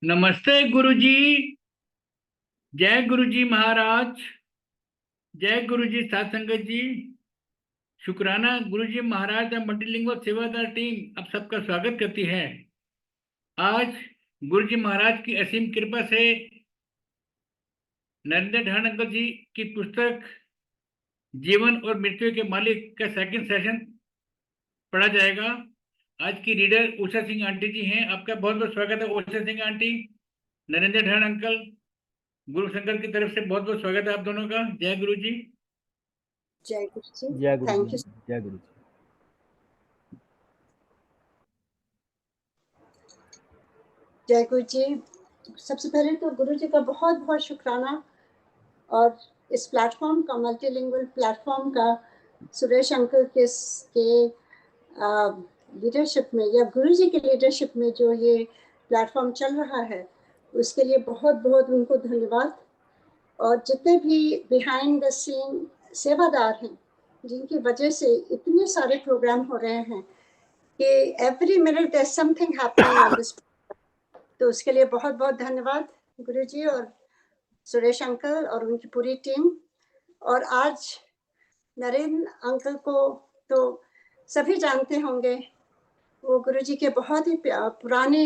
नमस्ते गुरुजी। जय गुरुजी महाराज। जय गुरुजी साथ संगत जी। शुक्राना गुरुजी महाराज और मल्टीलिंगुअल सेवादार टीम आप सबका स्वागत करती है। आज गुरुजी महाराज की असीम कृपा से नरेंद्र ढाण अंकल जी की पुस्तक जीवन और मृत्यु के मालिक का सेकंड सेशन पढ़ा जाएगा। आज की रीडर उषा सिंह आंटी जी हैं। आपका बहुत बहुत स्वागत है उषा सिंह आंटी, नरेंद्र ढाण अंकल। गुरु शंकर की तरफ से बहुत बहुत स्वागत है आप दोनों का। जय गुरु जी। जय गुरु जी। जय गुरु थैंक जी। यू। जय गुरु जी। जय गुरु जी। सबसे पहले तो गुरु जी का बहुत बहुत शुक्राना, और इस प्लेटफॉर्म का, मल्टीलिंगुअल प्लेटफॉर्म का सुरेश अंकल के लीडरशिप में या गुरु जी के लीडरशिप में जो ये प्लेटफॉर्म चल रहा है, उसके लिए बहुत बहुत उनको धन्यवाद। और जितने भी बिहाइंड द सीन सेवादार हैं, जिनकी वजह से इतने सारे प्रोग्राम हो रहे हैं कि every minute there something happening on this, तो उसके लिए बहुत बहुत धन्यवाद गुरु जी और सुरेश अंकल और उनकी पूरी टीम। और आज नरेंद्र अंकल को तो सभी जानते होंगे, वो गुरु जी के बहुत ही पुराने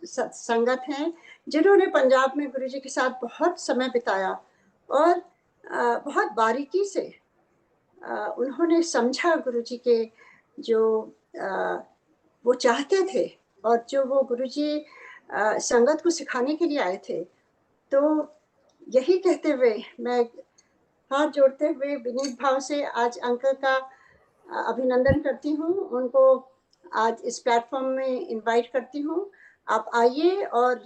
संगत हैं, जिन्होंने पंजाब में गुरु जी के साथ बहुत समय बिताया और बहुत बारीकी से उन्होंने समझा गुरु जी के जो वो चाहते थे और जो वो गुरु जी संगत को सिखाने के लिए आए थे। तो यही कहते हुए मैं हाथ जोड़ते हुए विनीत भाव से आज अंकल का अभिनंदन करती हूँ, उनको आज इस प्लेटफॉर्म में इनवाइट करती हूँ। आप आइए और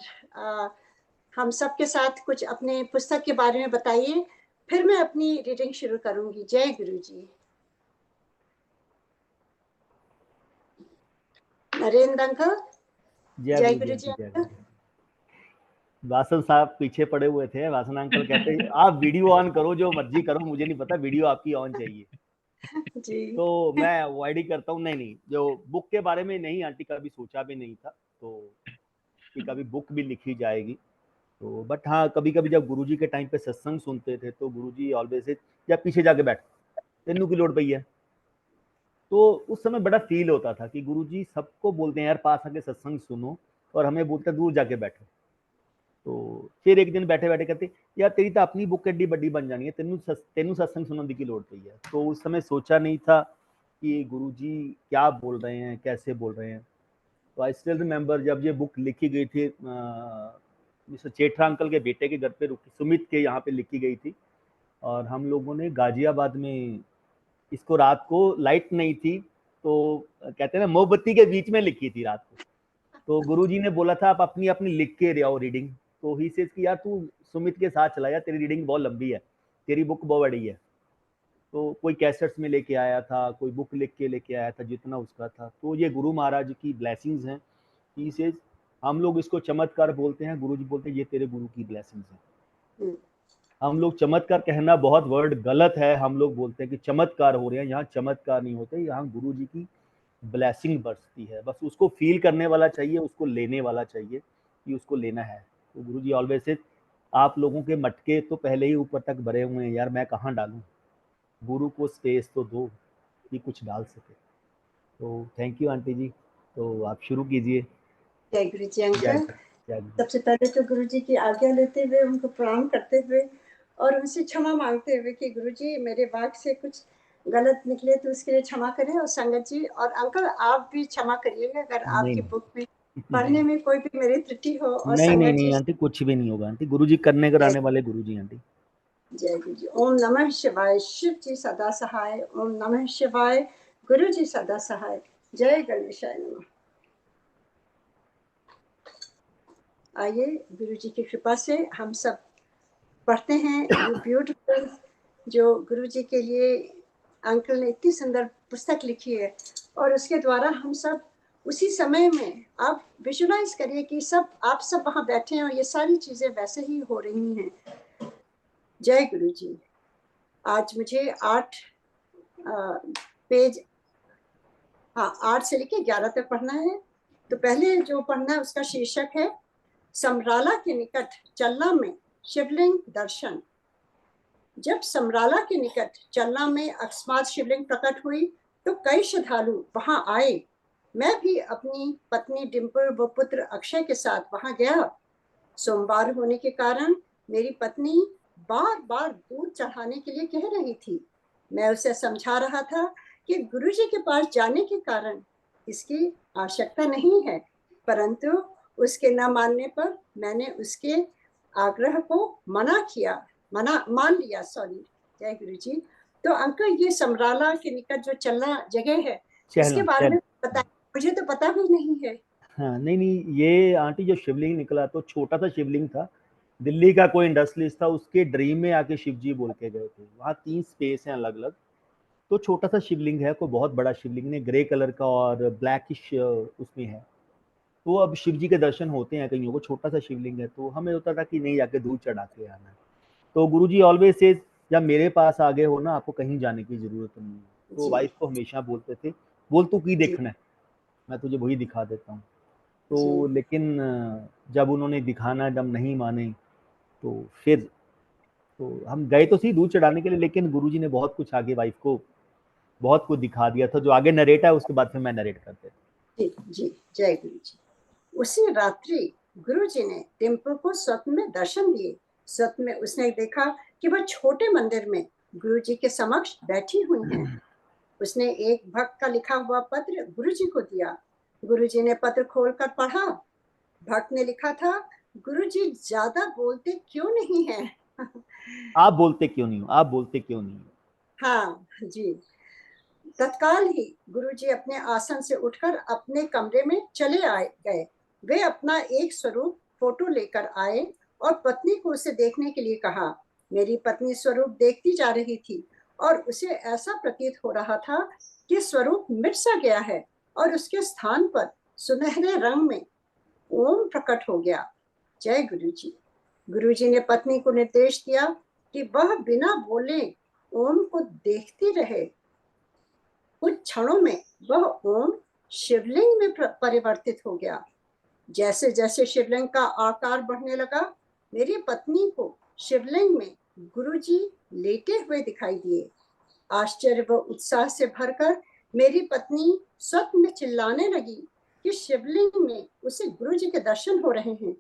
हम सब के साथ कुछ अपने पुस्तक के बारे में बताइए, फिर मैं अपनी रीडिंग शुरू करूंगी। जय गुरु जी। नरेंद्र अंकल। जय गुरु जी अंकल। वासन साहब पीछे पड़े हुए थे। वासन अंकल कहते आप वीडियो ऑन करो, जो मर्जी करो, मुझे नहीं पता, वीडियो आपकी ऑन चाहिए। जी। तो मैं अवॉइड ही करता हूँ। नहीं, जो बुक के बारे में नहीं आंटी, कभी सोचा भी नहीं था तो कि कभी बुक भी लिखी जाएगी। तो बट हाँ, कभी कभी जब गुरुजी के टाइम पे सत्संग सुनते थे तो गुरुजी ऑलवेज या पीछे जाके बैठ, तेनू की लोड़ पई है। तो उस समय बड़ा फील होता था कि गुरुजी सबको बोलते हैं यार पास आके सत्संग सुनो, और हमें बोलते दूर जाके बैठो। तो फिर एक दिन बैठे बैठे कहते यार तेरी तो अपनी बुक एड्डी बड़ी बन जानी है, तेनू सत्संग सुनने की लोड़ पई है। तो उस समय सोचा नहीं था कि गुरुजी क्या बोल रहे हैं, कैसे बोल रहे हैं। तो आई स्टिल रिमेंबर जब ये बुक लिखी गई थी, मिस्टर चेठरा अंकल के बेटे के घर पे रुकी, सुमित के यहाँ पे लिखी गई थी, और हम लोगों ने गाजियाबाद में इसको, रात को लाइट नहीं थी तो कहते हैं ना मोमबत्ती के बीच में लिखी थी रात को। तो गुरुजी ने बोला था आप अपनी अपनी लिख के आओ रीडिंग। तो ही सेज कि यार तू सुमित के साथ चला जा, तेरी रीडिंग बहुत लंबी है, तेरी बुक बहुत बड़ी है। तो कोई कैसेट्स में लेके आया था, कोई बुक लिख के लेके आया था, जितना उसका था। तो ये गुरु महाराज की ब्लेसिंग्स हैं। ही सेज हम लोग इसको चमत्कार बोलते हैं, गुरुजी बोलते हैं ये तेरे गुरु की ब्लेसिंग्स हैं। हम लोग चमत्कार कहना बहुत वर्ड गलत है, हम लोग बोलते हैं कि चमत्कार हो रहे हैं। यहाँ चमत्कार नहीं होते, यहाँ गुरुजी की ब्लेसिंग बरसती है। बस उसको फील करने वाला चाहिए, उसको लेने वाला चाहिए कि उसको लेना है। तो गुरुजी ऑलवेज से आप लोगों के मटके तो पहले ही ऊपर तक भरे हुए हैं यार, मैं कहाँ डालूं, गुरु को स्पेस तो दो कि कुछ डाल सके। तो थैंक यू आंटी जी। तो आप शुरू कीजिए। जय गुरु जी अंकल। सबसे पहले तो गुरु जी की आज्ञा लेते हुए, उनको प्रणाम करते हुए और उनसे क्षमा मांगते हुए कि गुरु जी मेरे वाक से कुछ गलत निकले तो उसके लिए क्षमा करें। और संगत जी और अंकल आप भी क्षमा करिएगा अगर आपकी बुक में पढ़ने में कोई भी मेरी त्रुटि हो। और नहीं आंटी, कुछ भी नहीं होगा आंटी, गुरुजी करने कराने वाले गुरुजी आंटी। जय गुरु जी। ओम नमः शिवाय। शिव जी सदा सहाय। ओम नमः शिवाय। गुरु जी सदा सहाय। जय गणेशाय नमः। आइए गुरु जी की कृपा से हम सब पढ़ते हैं ये ब्यूटीफुल, जो गुरु जी के लिए अंकल ने इतनी सुंदर पुस्तक लिखी है। और उसके द्वारा हम सब उसी समय में, आप विजुलाइज करिए कि सब आप सब वहाँ बैठे हैं और ये सारी चीजें वैसे ही हो रही हैं। जय गुरु जी। आज मुझे 8 पेज, हाँ 8 से लेके 11 तक पढ़ना है। तो पहले जो पढ़ना है उसका शीर्षक है समराला के निकट चल्ला में शिवलिंग दर्शन। जब समराला के निकट चल्ला में अकस्मात शिवलिंग प्रकट हुई तो कई श्रद्धालु वहां आए। मैं भी अपनी पत्नी डिम्पल व पुत्र अक्षय के साथ वहां गया। सोमवार होने के कारण मेरी पत्नी बार बार दूध चढ़ाने के लिए कह रही थी। मैं उसे समझा रहा था कि गुरुजी के पास जाने के कारण इसकी आवश्यकता नहीं है, परंतु उसके न मानने पर मैंने उसके आग्रह को मान लिया। जय गुरुजी। तो अंकल, ये समराला के निकट जो चलना जगह है, इसके बारे में बताइए, मुझे तो पता भी नहीं है। हाँ, नहीं, ये आंटी जो शिवलिंग निकला तो छोटा सा शिवलिंग था। दिल्ली का कोई इंडस्ट्रियलिस्ट था, उसके ड्रीम में आके शिव जी बोल के गए थे। वहाँ 3 स्पेस हैं अलग अलग। तो छोटा सा शिवलिंग है, कोई बहुत बड़ा शिवलिंग नहीं, ग्रे कलर का और ब्लैकिश उसमें है। तो अब शिव जी के दर्शन होते हैं कईयों को, छोटा सा शिवलिंग है, तो हमें होता था कि नहीं जाके दूध चढ़ा के आना है। तो गुरुजी ऑलवेज सेज, जब मेरे पास आ गए हो ना, आपको कहीं जाने की जरूरत नहीं है। तो वाइफ को हमेशा बोलते थे, बोल तू की देखना है, मैं तुझे वही दिखा देता हूँ। तो लेकिन जब उन्होंने दिखाना जब नहीं माने तो फिर तो हम गए तो सही दूध चढ़ाने के लिए, लेकिन गुरुजी ने बहुत कुछ आगे वाइफ को बहुत कुछ दिखा दिया था। जो आगे नरेट है उसके बाद फिर मैं नरेट करते थे। जी, जय गुरु जी। उसी रात्रि गुरुजी ने डिम्पल को स्वप्न में दर्शन दिए। स्वप्न में उसने देखा कि वह छोटे मंदिर में गुरुजी के समक्ष बैठी हुई हैं। उसने एक भक्त का लिखा हुआ पत्र गुरुजी को दिया। गुरुजी ने पत्र खोलकर पढ़ा। भक्त ने लिखा था, गुरुजी ज्यादा बोलते क्यों नहीं हैं? आप बोलते क्यों नहीं हो, आप बोलते क्यों नहीं हो। हाँ जी। तत्काल ही गुरुजी अपने आसन से उठकर अपने कमरे में चले गए। वे अपना एक स्वरूप फोटो लेकर आए और पत्नी को उसे देखने के लिए कहा। मेरी पत्नी स्वरूप देखती जा रही थी और उसे ऐसा प्रतीत हो रहा था कि स्वरूप मिट सा गया है और उसके स्थान पर सुनहरे रंग में ओम प्रकट हो गया। जय गुरुजी। गुरुजी ने पत्नी को निर्देश दिया कि वह बिना बोले ओम को देखती रहे। कुछ क्षणों में वह ओम शिवलिंग में परिवर्तित हो गया। जैसे जैसे शिवलिंग का आकार बढ़ने लगा, मेरी पत्नी को शिवलिंग में गुरुजी लेटे हुए दिखाई दिए। आश्चर्य व उत्साह से भरकर मेरी पत्नी स्वप्न में चिल्लाने लगी कि शिवलिंग में उसे गुरुजी के दर्शन हो रहे हैं।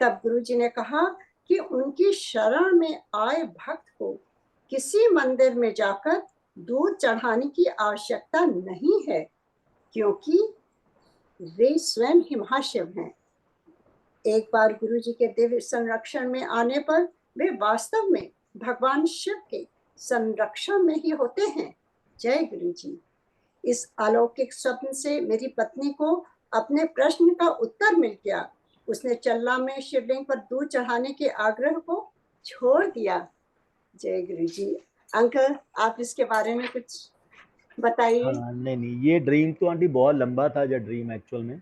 तब गुरुजी ने कहा कि उनकी शरण में आए भक्त को किसी मंदिर में जाकर दूध चढ़ाने की आवश्यकता नहीं है, क्योंकि वे स्वयं ही महाशिव हैं। एक बार गुरुजी के दिव्य संरक्षण में आने पर वे वास्तव में भगवान शिव के संरक्षण में ही होते हैं। जय गुरुजी। इस अलौकिक स्वप्न से मेरी पत्नी को अपने प्रश्न का उत्तर मिल गया। उसने चल्ला में शिवलिंग पर दूध चढ़ाने के आग्रह को छोड़ दिया। जय गुरुजी। अंकल, आप इसके बारे में कुछ बताइए। हाँ, नहीं, ये ड्रीम तो आंटी बहुत लंबा था जो ड्रीम एक्चुअल में।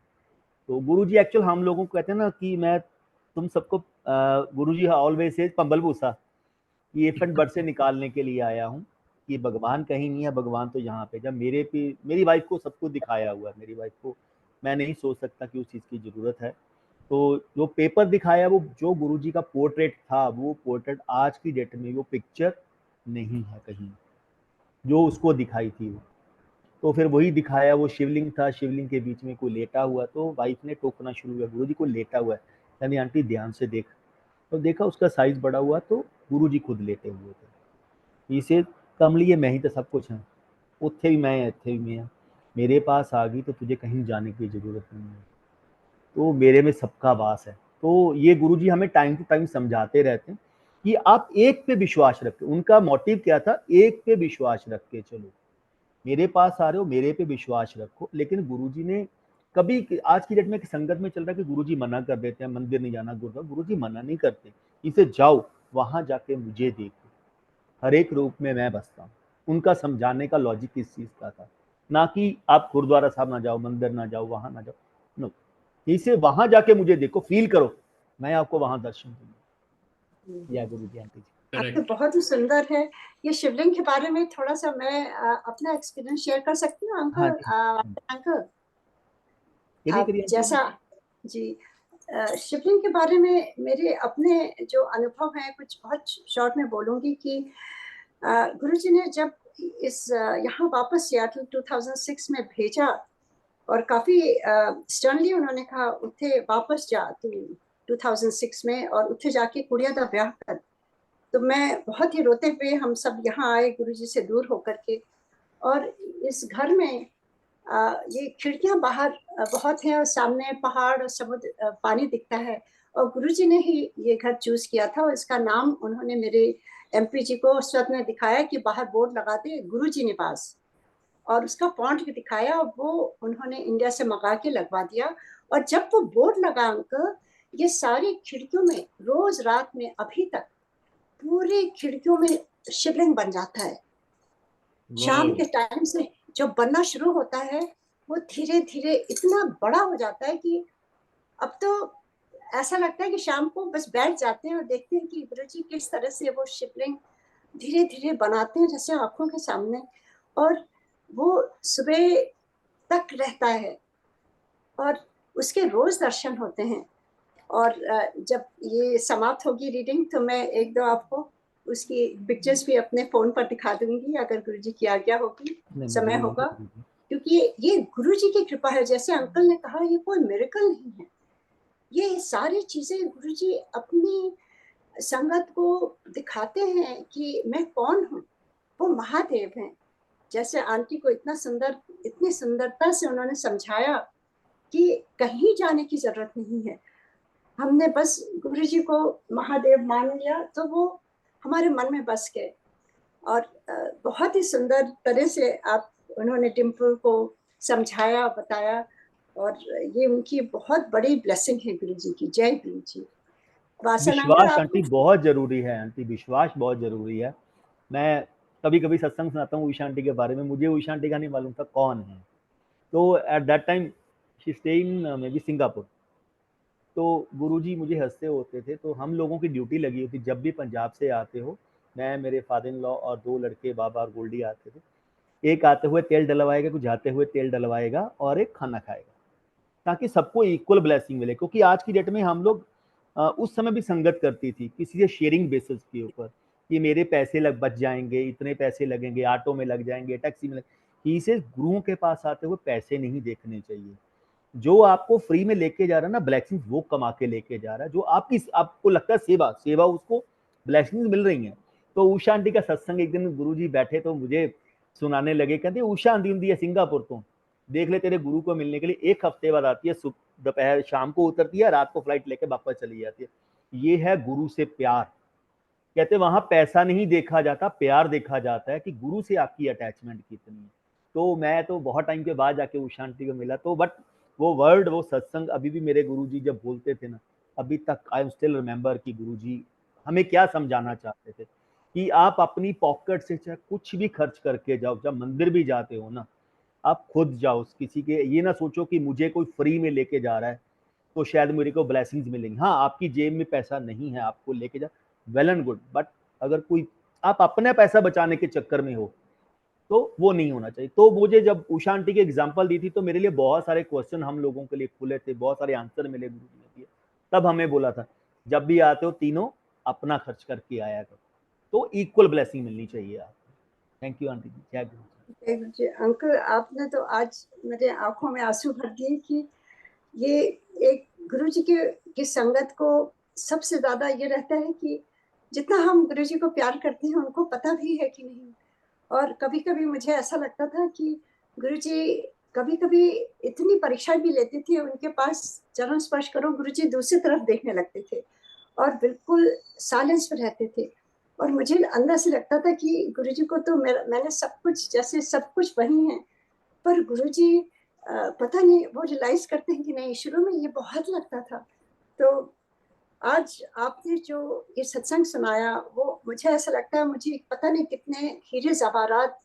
तो गुरुजी एक्चुअल हम लोगों को कहते हैं ना कि मैं तुम सबको गुरुजी ऑलवेज से पंबल भूसा ये फंड बर्ड से निकालने के लिए आया हूँ कि भगवान कहीं नहीं है, भगवान तो यहाँ पे। जब मेरी वाइफ को सब कुछ दिखाया हुआ है, मेरी वाइफ को मैं नहीं सोच सकता कि उस चीज़ की ज़रूरत है। तो जो पेपर दिखाया वो जो गुरुजी का पोर्ट्रेट था, वो पोर्ट्रेट आज की डेट में वो पिक्चर नहीं है कहीं जो उसको दिखाई थी वो। तो फिर वही दिखाया, वो शिवलिंग था, शिवलिंग के बीच में कोई लेटा हुआ। तो वाइफ ने टोकना शुरू किया, गुरुजी को लेटा हुआ है। यानी आंटी ध्यान से देख। तो देखा उसका साइज बड़ा हुआ, तो गुरुजी खुद लेटे हुए थे। इसे कमली मैं ही तो सब कुछ है, उत्थे भी मैं इत्थे भी मैं, मेरे पास आ गई तो तुझे कहीं जाने की जरूरत नहीं है। तो मेरे में सबका वास है। तो ये गुरुजी हमें टाइम टू टाइम समझाते रहते हैं कि आप एक पे विश्वास रखें। उनका मोटिव क्या था, एक पे विश्वास रख के चलो, मेरे पास आ रहे हो, मेरे पे विश्वास रखो। लेकिन गुरुजी ने कभी, आज की डेट में संगत में चल रहा है कि गुरुजी मना कर देते हैं, मंदिर नहीं जाना, गुरुजी मना नहीं करते, इसे जाओ वहां जाके मुझे देखो, हर एक रूप में मैं बसता हूँ। उनका समझाने का लॉजिक इस चीज का था, ना कि आप गुरुद्वारा साहब ना जाओ, मंदिर ना जाओ, वहां ना जाओ, नो, इसे वहां जाके मुझे देखो, फील करो, मैं आपको वहां दर्शन दूंगा। या गुरु जी, आंटी जी। आपके बहुत ही सुंदर है। ये शिवलिंग के बारे में थोड़ा सा मैं अपना एक्सपीरियंस शेयर कर सकती हूँ अंकल? हाँ, अंकल, करिए जैसा जी, शिवलिंग के बारे में मेरे अपने जो अनुभव हैं कुछ बहुत शॉर्ट में बोलूँगी कि गुरुजी ने जब इस यहाँ वापस सियाटल 2006 में भेजा और काफ़ी स्टर्नली उन्होंने कहा उत्थे वापस जा तू 2006 में और उत्थे जाके कुड़िया दा ब्याह कर। तो मैं बहुत ही रोते हुए हम सब यहाँ आए गुरुजी से दूर होकर के, और इस घर में ये खिड़कियां बाहर बहुत हैं और सामने पहाड़ और समुद्र पानी दिखता है, और गुरुजी ने ही ये घर चूज किया था और इसका नाम उन्होंने मेरे एमपी जी को स्वत ने दिखाया कि बाहर बोर्ड लगा दे गुरुजी निवास, और उसका फॉन्ट भी दिखाया और वो उन्होंने इंडिया से मंगा के लगवा दिया। और जब वो बोर्ड लगा अंकल, ये सारी खिड़कियों में रोज रात में अभी तक पूरी खिड़कियों में शिवलिंग बन जाता है। शाम के टाइम से जो बनना शुरू होता है वो धीरे धीरे इतना बड़ा हो जाता है कि अब तो ऐसा लगता है कि शाम को बस बैठ जाते हैं और देखते हैं कि गुरुजी किस तरह से वो शिवलिंग धीरे धीरे बनाते हैं जैसे आंखों के सामने, और वो सुबह तक रहता है और उसके रोज दर्शन होते हैं। और जब ये समाप्त होगी रीडिंग तो मैं एक दो आपको उसकी पिक्चर्स भी अपने फोन पर दिखा दूंगी अगर गुरुजी की आज्ञा होगी, समय होगा, क्योंकि ये गुरुजी की कृपा है। जैसे अंकल ने कहा ये कोई मिरेकल नहीं है, ये सारी चीजें गुरुजी अपनी संगत को दिखाते हैं कि मैं कौन हूँ। वो महादेव हैं। जैसे आंटी को इतनी सुंदरता से उन्होंने समझाया कि कहीं जाने की जरूरत नहीं है, हमने बस गुरुजी को महादेव मान लिया तो वो हमारे मन में बस गए। और बहुत ही सुंदर तरह से उन्होंने डिम्पल को समझाया बताया, और ये उनकी बहुत बड़ी ब्लेसिंग है गुरुजी की। जय गुरुजी। विश्वास आंटी बहुत जरूरी है, आंटी विश्वास बहुत जरूरी है। मैं कभी कभी सत्संग सुनाता हूँ उषा आंटी के बारे में, मुझे उषा आंटी का नहीं मालूम था कौन है। तो at that time she stay in may be Singapore. तो गुरुजी मुझे हंसते होते थे, तो हम लोगों की ड्यूटी लगी होती, जब भी पंजाब से आते हो, मैं मेरे फादर इन लॉ और 2 लड़के बाबा और गोल्डी आते थे, एक आते हुए तेल डलवाएगा, कुछ जाते हुए तेल डलवाएगा और एक खाना खाएगा, ताकि सबको इक्वल ब्लेसिंग मिले। क्योंकि आज की डेट में हम लोग उस समय भी संगत करती थी किसी से शेयरिंग बेसिस के ऊपर कि मेरे पैसे बच जाएंगे, इतने पैसे लगेंगे, ऑटो में लग जाएंगे, टैक्सी में ही से गुरुओं के पास आते हुए पैसे नहीं देखने चाहिए। जो आपको फ्री में लेके जा रहा है ना ब्लेसिंग, वो कमा के लेके जा रहा है। जो आपको लगता है सेवा उसको ब्लेसिंग मिल रही है। तो उषा आंटी का सत्संग एक दिन गुरुजी बैठे तो मुझे सुनाने लगे, कहते उषा आंटी होती है सिंगापुर तो देख ले, तेरे गुरु को मिलने के लिए 1 हफ्ते बाद आती है, दोपहर शाम को उतरती है, रात को फ्लाइट लेके वापस चली जाती है। ये है गुरु से प्यार। कहते वहां पैसा नहीं देखा जाता, प्यार देखा जाता है कि गुरु से आपकी अटैचमेंट कितनी है। तो मैं तो बहुत टाइम के बाद जाके उषा आंटी को मिला, तो बट वो वर्ड, वो सत्संग अभी भी मेरे गुरुजी जब बोलते थे ना, अभी तक आई एम स्टिल रिमेंबर कि गुरुजी हमें क्या समझाना चाहते थे कि आप अपनी पॉकेट से चाहे कुछ भी खर्च करके जाओ, जब मंदिर भी जाते हो ना, आप खुद जाओ, किसी के ये ना सोचो कि मुझे कोई फ्री में लेके जा रहा है तो शायद मेरे को ब्लेसिंग्स मिलेंगी। हाँ, आपकी जेब में पैसा नहीं है, आपको लेके जा, वेल एंड गुड, बट अगर कोई आप अपना पैसा बचाने के चक्कर में हो तो वो नहीं होना चाहिए। तो मुझे जब उषा आंटी की एग्जांपल दी थी तो मेरे लिए बहुत सारे क्वेश्चन हम लोगों के लिए खुले थे, बहुत सारे आंसर मिले गुरु जी ने दिए। तब हमें बोला था जब भी आते हो तीनों अपना खर्च करके आया करो, तो इक्वल ब्लेसिंग मिलनी चाहिए आपको। थैंक यू आंटी जी, जय गुरु जी। अंकल आपने तो आज मेरे आंखों में आंसू भर दिए कि ये एक गुरुजी की संगत को सबसे ज्यादा ये रहता है कि जितना हम गुरुजी को प्यार करते हैं उनको पता भी है कि नहीं। और कभी कभी मुझे ऐसा लगता था कि गुरुजी कभी कभी इतनी परीक्षा भी लेते थे, उनके पास चरण स्पर्श करो गुरुजी दूसरी तरफ देखने लगते थे और बिल्कुल साइलेंस में रहते थे। और मुझे अंदर से लगता था कि गुरुजी को तो मैंने सब कुछ, जैसे सब कुछ वही है, पर गुरुजी पता नहीं वो रियलाइज करते हैं कि नहीं। शुरू में ये बहुत लगता था। तो आज आपने जो ये सत्संग सुनाया वो मुझे ऐसा लगता है मुझे पता नहीं कितने हीरे जवाहरात,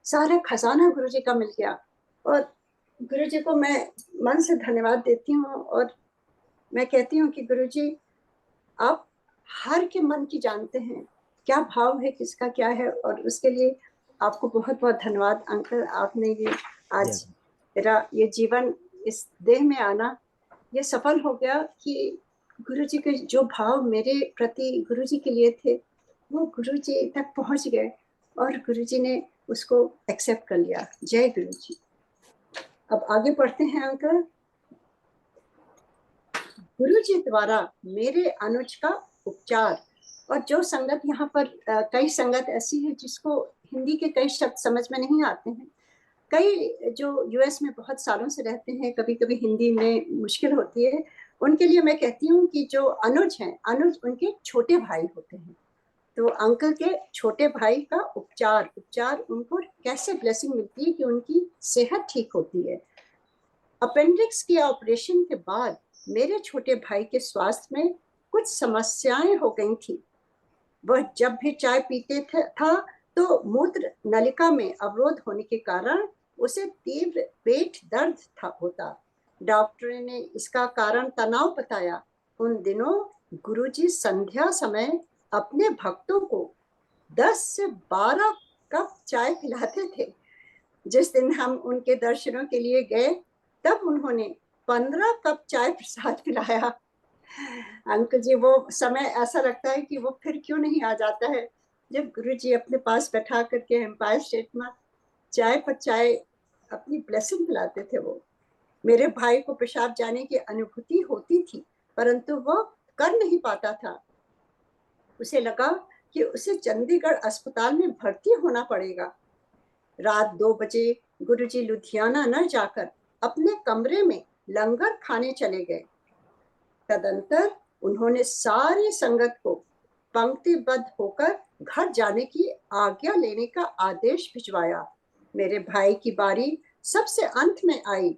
सारा खजाना गुरुजी का मिल गया। और गुरुजी को मैं मन से धन्यवाद देती हूँ और मैं कहती हूँ कि गुरुजी आप हर के मन की जानते हैं, क्या भाव है किसका क्या है, और उसके लिए आपको बहुत बहुत धन्यवाद अंकल। आपने ये आज मेरा ये जीवन इस देह में आना ये सफल हो गया कि गुरुजी के जो भाव मेरे प्रति गुरुजी के लिए थे वो गुरुजी तक पहुंच गए और गुरुजी ने उसको एक्सेप्ट कर लिया। जय गुरुजी। अब आगे पढ़ते हैं अंकल। गुरुजी द्वारा मेरे अनुज का उपचार। और जो संगत यहाँ पर कई संगत ऐसी है जिसको हिंदी के कई शब्द समझ में नहीं आते हैं, कई जो यूएस में बहुत सालों से रहते हैं, कभी कभी हिंदी में मुश्किल होती है, उनके लिए मैं कहती हूँ कि जो अनुज हैं, अनुज उनके छोटे भाई होते हैं। तो अंकल के छोटे भाई का उपचार उनको कैसे ब्लेसिंग मिलती है कि उनकी सेहत ठीक होती है। अपेंडिक्स के ऑपरेशन के बाद मेरे छोटे भाई के स्वास्थ्य में कुछ समस्याएं हो गई थी। वह जब भी चाय पीते था तो मूत्र नलिका में अवरोध होने के कारण उसे तीव्र पेट दर्द होता। डॉक्टर ने इसका कारण तनाव बताया। उन दिनों गुरुजी संध्या समय अपने भक्तों को 10 से 12 कप चाय पिलाते थे। जिस दिन हम उनके दर्शनों के लिए गए तब उन्होंने 15 कप चाय प्रसाद पिलाया। अंकल जी, वो समय ऐसा लगता है कि वो फिर क्यों नहीं आ जाता है जब गुरुजी अपने पास बैठा करके एम्पायर स्टेट में चाय पर चाय अपनी ब्लेसिंग पिलाते थे। वो मेरे भाई को पेशाब जाने की अनुभूति होती थी परंतु वो कर नहीं पाता था। उसे लगा कि उसे चंडीगढ़ अस्पताल में भर्ती होना पड़ेगा। रात 2 बजे गुरुजी लुधियाना न जाकर अपने कमरे में लंगर खाने चले गए। तदंतर उन्होंने सारी संगत को पंक्तिबद्ध होकर घर जाने की आज्ञा लेने का आदेश भिजवाया। मेरे भाई की बारी सबसे अंत में आई।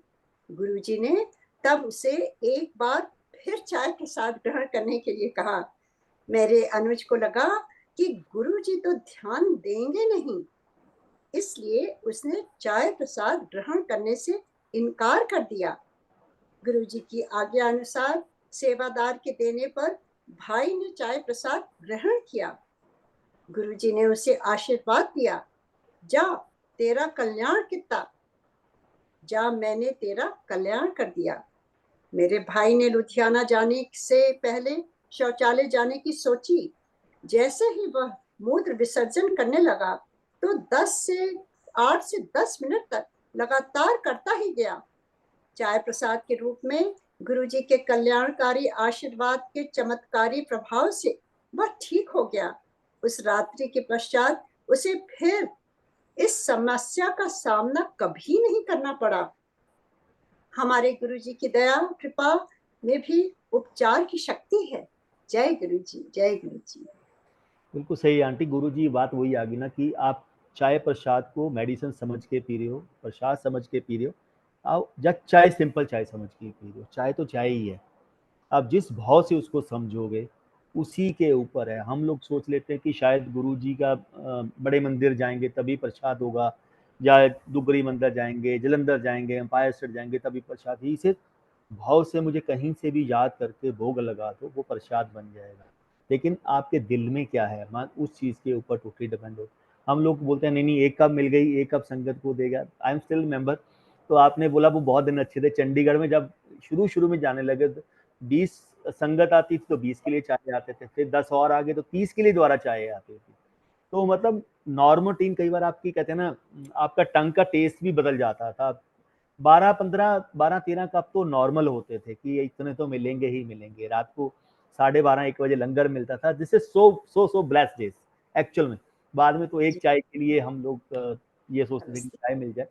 गुरुजी ने तब उसे एक बार फिर चाय प्रसाद ग्रहण करने के लिए कहा। मेरे अनुज को लगा कि गुरुजी तो ध्यान देंगे नहीं, इसलिए उसने चाय प्रसाद ग्रहण करने से इनकार कर दिया। गुरुजी की आज्ञा अनुसार सेवादार के देने पर भाई ने चाय प्रसाद ग्रहण किया। गुरुजी ने उसे आशीर्वाद दिया, जा तेरा कल्याण किया, जा मैंने तेरा कल्याण कर दिया। मेरे भाई ने लुधियाना जाने से पहले शौचालय जाने की सोची। जैसे ही वह मूत्र विसर्जन करने लगा तो 8 से 10 मिनट तक लगातार करता ही गया। चाय प्रसाद के रूप में गुरुजी के कल्याणकारी आशीर्वाद के चमत्कारी प्रभाव से वह ठीक हो गया। उस रात्रि के पश्चात उसे फिर इस समस्या का सामना कभी नहीं करना पड़ा। हमारे गुरुजी की दया कृपा में भी उपचार की शक्ति है। जय गुरुजी, जय गुरुजी। बिल्कुल सही आंटी। गुरुजी बात वही आ गई ना कि आप चाय प्रसाद को मेडिसिन समझ के पी रहे हो, प्रसाद समझ के पी रहे हो, आप जब चाय सिंपल चाय समझ के पी रहे हो। चाय तो चाय ही है, आप जिस भाव से उसको समझोगे उसी के ऊपर है। हम लोग सोच लेते हैं कि शायद गुरुजी का बड़े मंदिर जाएंगे तभी प्रसाद होगा, या दुगरी मंदिर जाएंगे, जलंधर जाएंगे, एम्पायर स्टेट जाएंगे तभी प्रसाद। ही से भाव से मुझे कहीं से भी याद करके भोग लगा दो, वो प्रसाद बन जाएगा। लेकिन आपके दिल में क्या है, मान उस चीज़ के ऊपर टोटली डिपेंड हो। हम लोग बोलते हैं नहीं नहीं, एक कप मिल गई, एक कप संगत को देगा। I am still member. तो आपने बोला वो बहुत दिन अच्छे थे। चंडीगढ़ में जब शुरू में जाने लगे 20 संगत आती थी तो 20 के लिए चाय आते थे, फिर 10 और आगे तो 30 के लिए दोबारा चाय आती थी। तो मतलब नॉर्मल टीन कई बार आपकी कहते हैं ना, आपका टंग का टेस्ट भी बदल जाता था। 12-13 कप तो नॉर्मल होते थे कि इतने तो मिलेंगे ही मिलेंगे। रात को 12:30-1 बजे लंगर मिलता था, जिससे सो ब्लेस्ड डेज एक्चुअल में। बाद में तो एक चाय के लिए हम लोग ये सोचते थे कि चाय मिल जाए,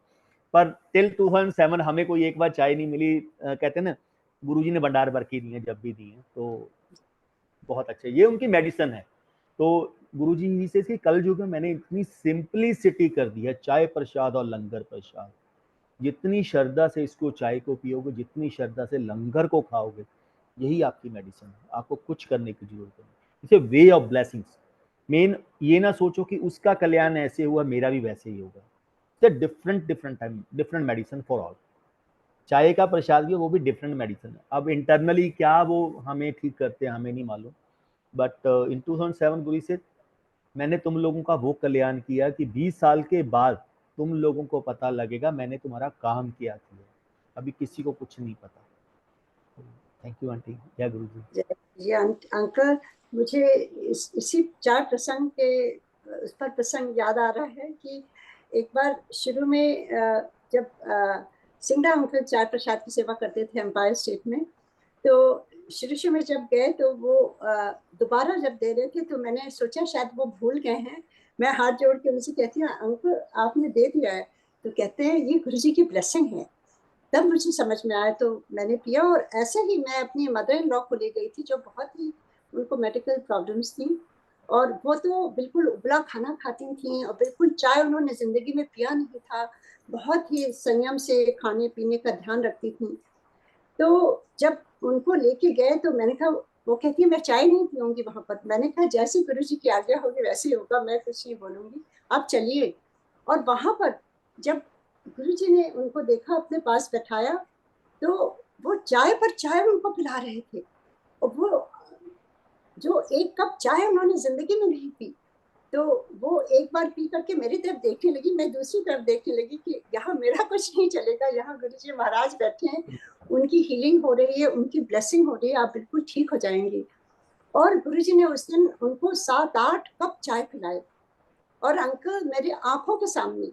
पर टिल 2007 हमें कोई एक बार चाय नहीं मिली। कहते हैं ना, गुरुजी ने भंडार भर के दिए जब भी दिए, तो बहुत अच्छा, ये उनकी मेडिसिन है। तो गुरुजी ही से कि कल युग में मैंने इतनी सिंपलिसिटी कर दी है, चाय प्रसाद और लंगर प्रसाद। जितनी श्रद्धा से इसको चाय को पियोगे, जितनी श्रद्धा से लंगर को खाओगे, यही आपकी मेडिसिन है। आपको कुछ करने की जरूरत नहीं। इसे वे ऑफ ब्लेसिंग्स। मेन ये ना सोचो कि उसका कल्याण ऐसे हुआ, मेरा भी वैसे ही होगा। Different time, different medicine for all. चाय का प्रसाद भी, वो भी डिफरेंट मेडिसिन है। अब इंटरनली क्या वो हमें ठीक करते हैं हमें नहीं मालूम, बट इन 2007 गुरु से मैंने तुम लोगों का वो कल्याण किया कि 20 साल के बाद तुम लोगों को पता लगेगा मैंने तुम्हारा काम किया था। अभी किसी को कुछ नहीं पता। थैंक यू आंटी, जय गुरु जी। जी अंकल, मुझे इसी चार प्रसंग के उस पर प्रसंग याद आ रहा है कि एक बार शुरू में जब सिंगड़ा अंकल चाय प्रसाद की सेवा करते थे एम्पायर स्टेट में, तो शुरू में जब गए तो वो दोबारा जब दे रहे थे तो मैंने सोचा शायद वो भूल गए हैं। मैं हाथ जोड़ के उनसे कहती हूँ, अंकल आपने दे दिया है? तो कहते हैं ये गुरु जी की ब्लेसिंग है। तब मुझे समझ में आया तो मैंने पिया। और ऐसे ही मैं अपनी मदर इन लॉ को ले गई थी जो बहुत ही, उनको मेडिकल प्रॉब्लम्स थी और वो तो बिल्कुल उबला खाना खाती थी और बिल्कुल चाय उन्होंने जिंदगी में पिया नहीं था, बहुत ही संयम से खाने पीने का ध्यान रखती थी। तो जब उनको लेके गए तो मैंने कहा, वो कहती है मैं चाय नहीं पीऊंगी वहां पर। मैंने कहा जैसे गुरु जी की आज्ञा होगी वैसे ही होगा, मैं कुछ नहीं बोलूंगी, आप चलिए। और वहां पर जब गुरु जी ने उनको देखा, अपने पास बैठाया, तो वो चाय पर चाय उनको पिला रहे थे। और वो जो एक कप चाय उन्होंने जिंदगी में नहीं पी, तो वो एक बार पी करके मेरी तरफ देखने लगी, मैं दूसरी तरफ देखने लगी कि यहाँ मेरा कुछ नहीं चलेगा, यहाँ गुरु जी महाराज बैठे हैं, उनकी हीलिंग हो रही है, उनकी ब्लेसिंग हो रही है, आप बिल्कुल ठीक हो जाएंगे। और गुरु जी ने उस दिन उनको 7-8 कप चाय पिलाए और अंकल मेरी आंखों के सामने।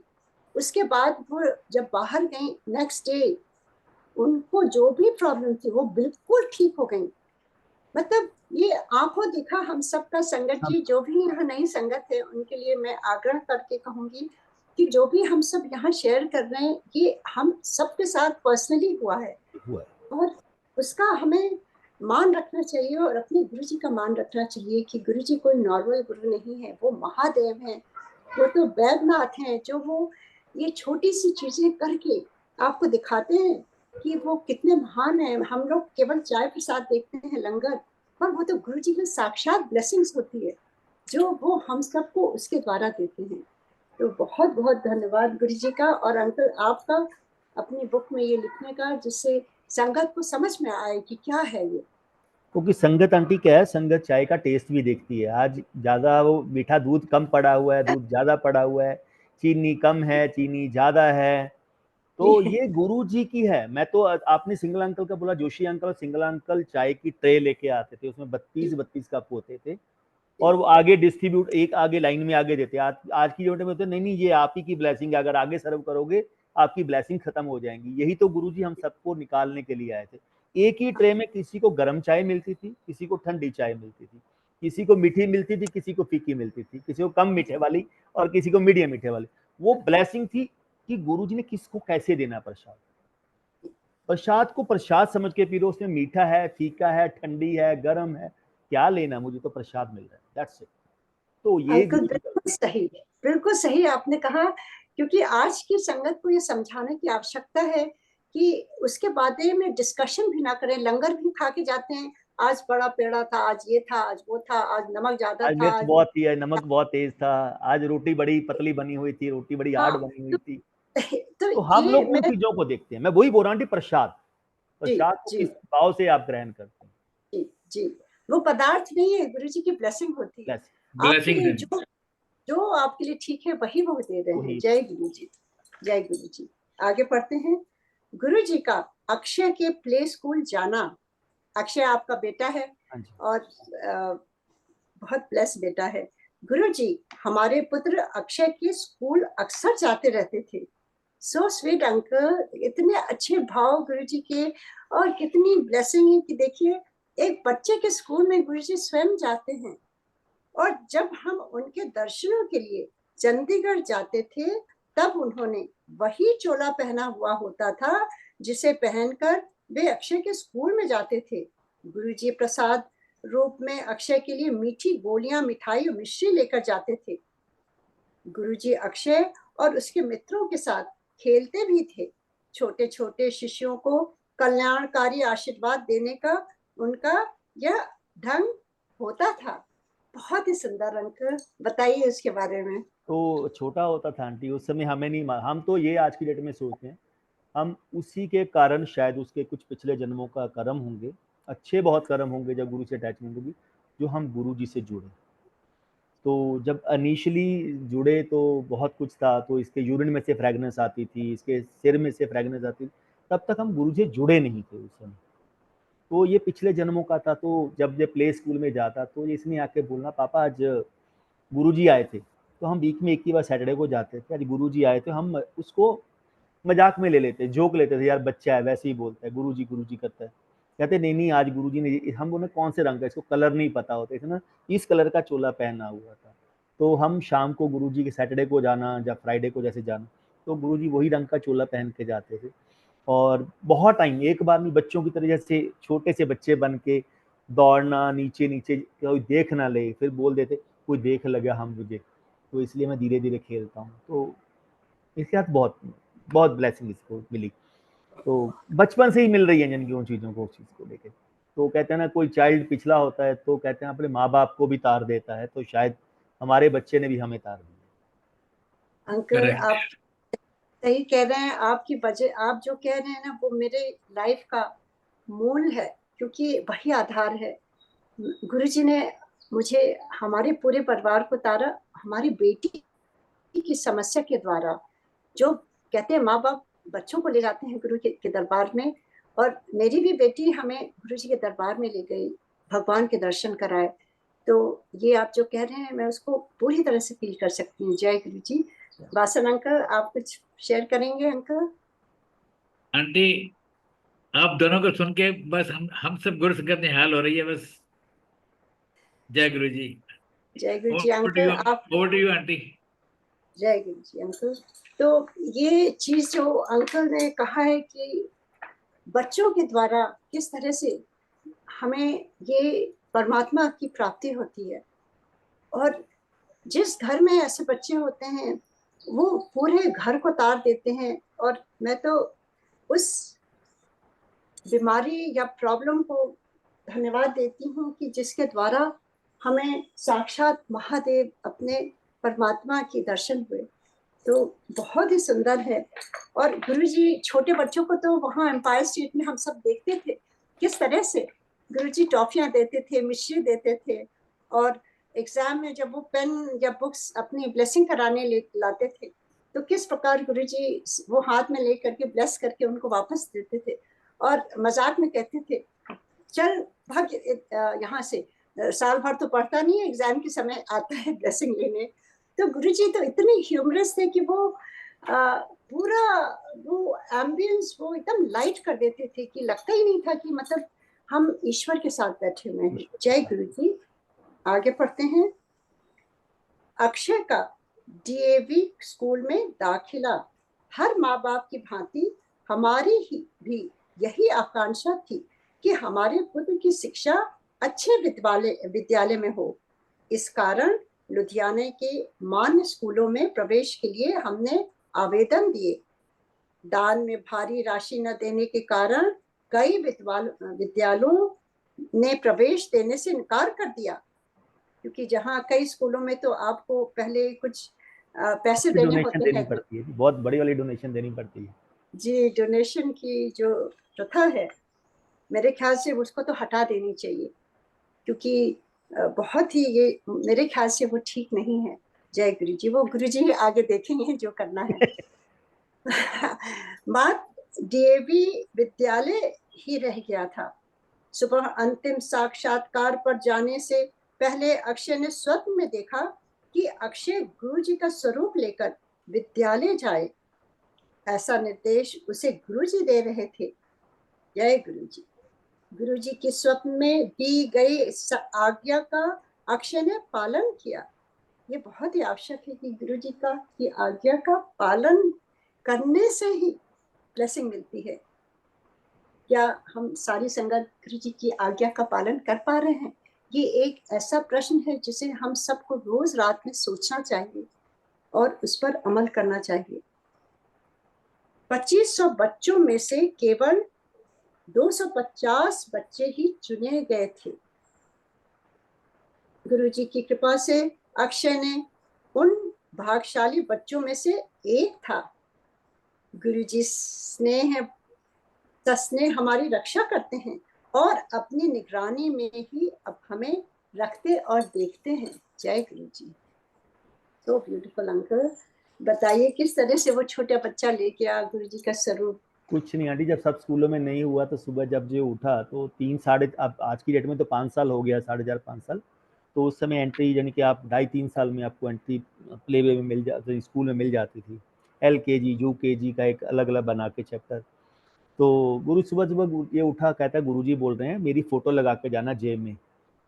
उसके बाद वो जब बाहर गई नेक्स्ट डे, उनको जो भी प्रॉब्लम थी वो बिल्कुल ठीक हो गई। मतलब ये आंखों देखा हम सबका। संगत जी जो भी यहाँ नई संगत है उनके लिए मैं आग्रह करके कहूंगी कि जो भी हम सब यहाँ शेयर कर रहे हैं ये हम सबके साथ पर्सनली हुआ है और उसका हमें मान रखना चाहिए और अपने गुरु जी का मान रखना चाहिए कि गुरु जी कोई नॉर्मल गुरु नहीं है, वो महादेव हैं, वो तो वैद्यनाथ हैं, जो वो ये छोटी सी चीजें करके आपको दिखाते हैं कि वो कितने महान हैं। हम लोग केवल चाय प्रसाद देखते हैं, लंगर, पर वो तो गुरु जी की साक्षात ब्लेसिंग्स होती है जो वो हम सबको उसके द्वारा देते हैं। तो बहुत बहुत धन्यवाद गुरु जी का और अंकल आपका अपनी बुक में ये लिखने का, जिससे संगत को समझ में आए कि क्या है ये। क्योंकि संगत आंटी क्या है, संगत चाय का टेस्ट भी देखती है। आज ज्यादा वो मीठा दूध कम पड़ा हुआ है, दूध ज्यादा पड़ा हुआ है, चीनी कम है, चीनी ज्यादा है, तो ये गुरु जी की है। मैं तो, आपने सिंगल अंकल का बोला, जोशी अंकल, सिंगल अंकल चाय की ट्रे लेके आते थे, उसमें 32 कप होते थे और वो आगे डिस्ट्रीब्यूट, एक आगे लाइन में आगे देते। आज की डेट में होते नहीं नहीं, ये आप ही की ब्लेसिंग है, अगर आगे सर्व करोगे आपकी ब्लेसिंग खत्म हो जाएंगी। यही तो गुरुजी हम सबको निकालने के लिए आए थे। एक ही ट्रे में किसी को गर्म चाय मिलती थी, किसी को ठंडी चाय मिलती थी, किसी को मीठी मिलती थी, किसी को फीकी मिलती थी, किसी को कम मीठे वाली और किसी को मीडियम मीठे वाली। वो ब्लेसिंग थी कि गुरुजी ने किसको कैसे देना प्रसाद। प्रसाद को प्रसाद समझ के पी लो, उसमें मीठा है, फीका है, ठंडी है, गर्म है, क्या लेना, मुझे तो प्रसाद मिल रहा है, दैट्स इट। तो ये अंकल बिल्कुल सही आपने कहा, क्योंकि आज की संगत को ये समझाने की आवश्यकता है कि उसके बारे में डिस्कशन भी ना करें। लंगर भी खा के जाते हैं, आज बड़ा पेड़ा था, आज ये था, आज वो था, आज नमक ज्यादा आज था, मिर्च बहुत थी, नमक बहुत तेज था, आज रोटी बड़ी पतली बनी हुई थी, रोटी बड़ी हार्ड हाँ। बनी हुई थी। तो तो हम ये लोग उन मैं, चीजों को देखते हैं। मैं वही बोल रहा हूँ, प्रसाद, जी प्रसाद को जी किस भाव से आप ग्रहण करते हैं। जी जी, वो पदार्थ नहीं है, गुरु जी की ब्लेसिंग होती है आपके ब्लेसिंग लिए। है। जो आपके लिए ठीक है वही वो दे रहे हैं। वही। जय गुरु जी, जय गुरु जी। आगे पढ़ते हैं। गुरु जी का अक्षय के प्ले स्कूल जाना। अक्षय आपका बेटा है हाँ जी। और बहुत ब्लेस बेटा है। गुरु जी हमारे पुत्र अक्षय के स्कूल अक्सर जाते रहते थे। सो स्वीट अंकल, इतने अच्छे भाव गुरु जी के और कितनी ब्लेसिंग है कि देखिए एक बच्चे के स्कूल में गुरु जी स्वयं जाते हैं। और जब हम उनके दर्शनों के लिए चंडीगढ़ जाते थे तब उन्होंने वही चोला पहना हुआ होता था जिसे पहनकर वे अक्षय के स्कूल में जाते थे। गुरुजी प्रसाद रूप में अक्षय के लिए मीठी गोलियां, मिठाई और मिश्री लेकर जाते थे। गुरुजी अक्षय और उसके मित्रों के साथ खेलते भी थे। छोटे छोटे शिष्यों को कल्याणकारी आशीर्वाद देने का उनका यह ढंग होता था। बहुत ही सुंदर अंकल, बताइए उसके बारे में। तो छोटा होता था आंटी, उस समय हमें नहीं, हम तो ये आज की डेट में सोचते हैं, हम उसी के कारण शायद उसके कुछ पिछले जन्मों का कर्म होंगे, अच्छे बहुत कर्म होंगे, जब गुरु से अटैचमेंट होगी, जो हम गुरु जी से जुड़े। तो जब इनिशियली जुड़े तो बहुत कुछ था, तो इसके यूरिन में से फ्रेगनेंस आती थी, इसके सिर में से फ्रेगनेंस आती थी, तब तक हम गुरु से जुड़े नहीं थे उस समय। तो ये पिछले जन्मों का था। तो जब ये प्ले स्कूल में जाता तो ये इसने आके बोलना, पापा आज गुरुजी आए थे। तो हम वीक में एक ही बार सैटरडे को जाते थे, आज गुरुजी आए थे। हम उसको मजाक में ले लेते, जोक लेते थे, यार बच्चा है वैसे ही बोलता है, गुरुजी करता है। कहते नहीं नहीं, आज गुरुजी ने, हम बोले कौन से रंग का, इसको कलर नहीं पता होता, इतना इस कलर का चोला पहना हुआ था। तो हम शाम को गुरुजी के सैटरडे को जाना या फ्राइडे को जैसे जाना, तो गुरुजी वही रंग का चोला पहन के जाते थे। और बहुत टाइम, एक बार नहीं, बच्चों की तरह जैसे छोटे से बच्चे बन के दौड़ना, नीचे नीचे कोई देख ना ले, फिर बोल देते कोई देख लगा हम मुझे, तो इसलिए मैं धीरे धीरे खेलता हूँ। तो इसके साथ बहुत बहुत ब्लेसिंग इसको मिली। तो बचपन से ही मिल रही है जिनकी उन चीज़ों को, उस चीज़ को लेके। तो कहते हैं ना, कोई चाइल्ड पिछला होता है तो कहते हैं अपने माँ बाप को भी तार देता है, तो शायद हमारे बच्चे ने भी हमें तार दिया। Uncle Correct. आप सही कह रहे हैं। आपकी वजह, आप जो कह रहे हैं ना, वो मेरे लाइफ का मूल है, क्योंकि वही आधार है। गुरुजी ने मुझे, हमारे पूरे परिवार को तारा हमारी बेटी की समस्या के द्वारा। जो कहते हैं माँ बाप बच्चों को ले जाते हैं गुरु के दरबार में, और मेरी भी बेटी हमें गुरु जी के दरबार में ले गई, भगवान के दर्शन कराए। तो ये आप जो कह रहे हैं, मैं उसको पूरी तरह से फील कर सकती हूँ। जय गुरु जी। वासन अंकल, आप कुछ शेयर करेंगे अंकल? आंटी, आप दोनों को सुन के बस हम सब गुरु संगत निहाल हो रही है बस। जय गुरु जी। जय गुरु जी ओवर टू अंकल। यू, आप, ओवर टू यू आंटी। जय गुरु जी अंकल। तो ये चीज जो अंकल ने कहा है कि बच्चों के द्वारा किस तरह से हमें ये परमात्मा की प्राप्ति होती है, और जिस घर में ऐसे बच्चे होते हैं वो पूरे घर को तार देते हैं। और मैं तो उस बीमारी या प्रॉब्लम को धन्यवाद देती हूँ कि जिसके द्वारा हमें साक्षात महादेव, अपने परमात्मा के दर्शन हुए। तो बहुत ही सुंदर है। और गुरुजी छोटे बच्चों को, तो वहाँ एम्पायर स्टेट में हम सब देखते थे किस तरह से गुरुजी टॉफियाँ देते थे, मिश्री देते थे, और एग्जाम में जब वो पेन या बुक्स अपनी ब्लेसिंग कराने लाते थे, तो किस प्रकार गुरुजी वो हाथ में ले करके ब्लेस करके उनको वापस देते थे, और मजाक में कहते थे चल भाग यहाँ से, साल भर तो पढ़ता नहीं है, एग्जाम के समय आता है ब्लेसिंग लेने। तो गुरुजी तो इतने ह्यूमरस थे कि वो पूरा वो एम्बियंस वो एकदम लाइट कर देते थे कि लगता ही नहीं था कि मतलब हम ईश्वर के साथ बैठे हुए हैं। जय गुरु जी। आगे पढ़ते हैं। अक्षय का डीएवी स्कूल में दाखिला हर माँ बाप की भांति हमारी ही भी यही आकांक्षा थी कि हमारे पुत्र की शिक्षा अच्छे विद्यालय में हो। इस कारण लुधियाना के मान्य स्कूलों में प्रवेश के लिए हमने आवेदन दिए। दान में भारी राशि न देने के कारण कई विद्यालयों ने प्रवेश देने से इनकार कर दिया, क्योंकि जहाँ कई स्कूलों में तो आपको पहले कुछ पैसे देने डोनेशन होते देनी हैं। पड़ती है, बहुत बड़ी वाली डोनेशन देनी पड़ती है जी, डोनेशन की जो प्रथा है, मेरे ख्याल से उसको तो हटा देनी चाहिए, क्योंकि बहुत ही ये मेरे ख्याल से वो ठीक नहीं है। जय गुरु जी। वो गुरु जी आगे देखेंगे जो करना है। बात डीएवी विद्यालय ही रह गया था। सुबह अंतिम साक्षात्कार पर जाने से पहले अक्षय ने स्वप्न में देखा कि अक्षय गुरु जी का स्वरूप लेकर विद्यालय जाए। ऐसा निर्देश उसे गुरु जी दे रहे थे। जय गुरु जी। गुरु जी के स्वप्न में दी गई इस आज्ञा का अक्षय ने पालन किया। ये बहुत ही आवश्यक है कि गुरु जी का की आज्ञा का पालन करने से ही ब्लेसिंग मिलती है। क्या हम सारी संगत गुरु जी की आज्ञा का पालन कर पा रहे हैं? ये एक ऐसा प्रश्न है जिसे हम सबको रोज रात में सोचना चाहिए और उस पर अमल करना चाहिए। 2500 बच्चों में से केवल 250 बच्चे ही चुने गए थे। गुरु जी की कृपा से अक्षय ने उन भाग्यशाली बच्चों में से एक था। गुरु जी स्नेह हमारी रक्षा करते हैं और अपनी निगरानी में ही अब हमें रखते और देखते हैं। जय गुरु जी। So beautiful uncle. बताइए किस तरह से वो छोटा बच्चा लेके आ गुरु जी का स्वरूप कुछ नहीं आंटी, जब सब स्कूलों में नहीं हुआ तो सुबह जब जो उठा तो 3 साढ़े, अब आज की डेट में तो 5 साल हो गया, 4.5 5 साल। तो उस समय एंट्री यानी कि आप 2.5-3 साल में आपको एंट्री प्ले वे में मिल जाती, स्कूल में मिल जाती थी। LKG UKG का एक अलग अलग बना के चैप्टर। तो गुरु सुबह सुबह ये उठा, कहता है गुरुजी बोल रहे हैं मेरी फोटो लगा के जाना जेब में,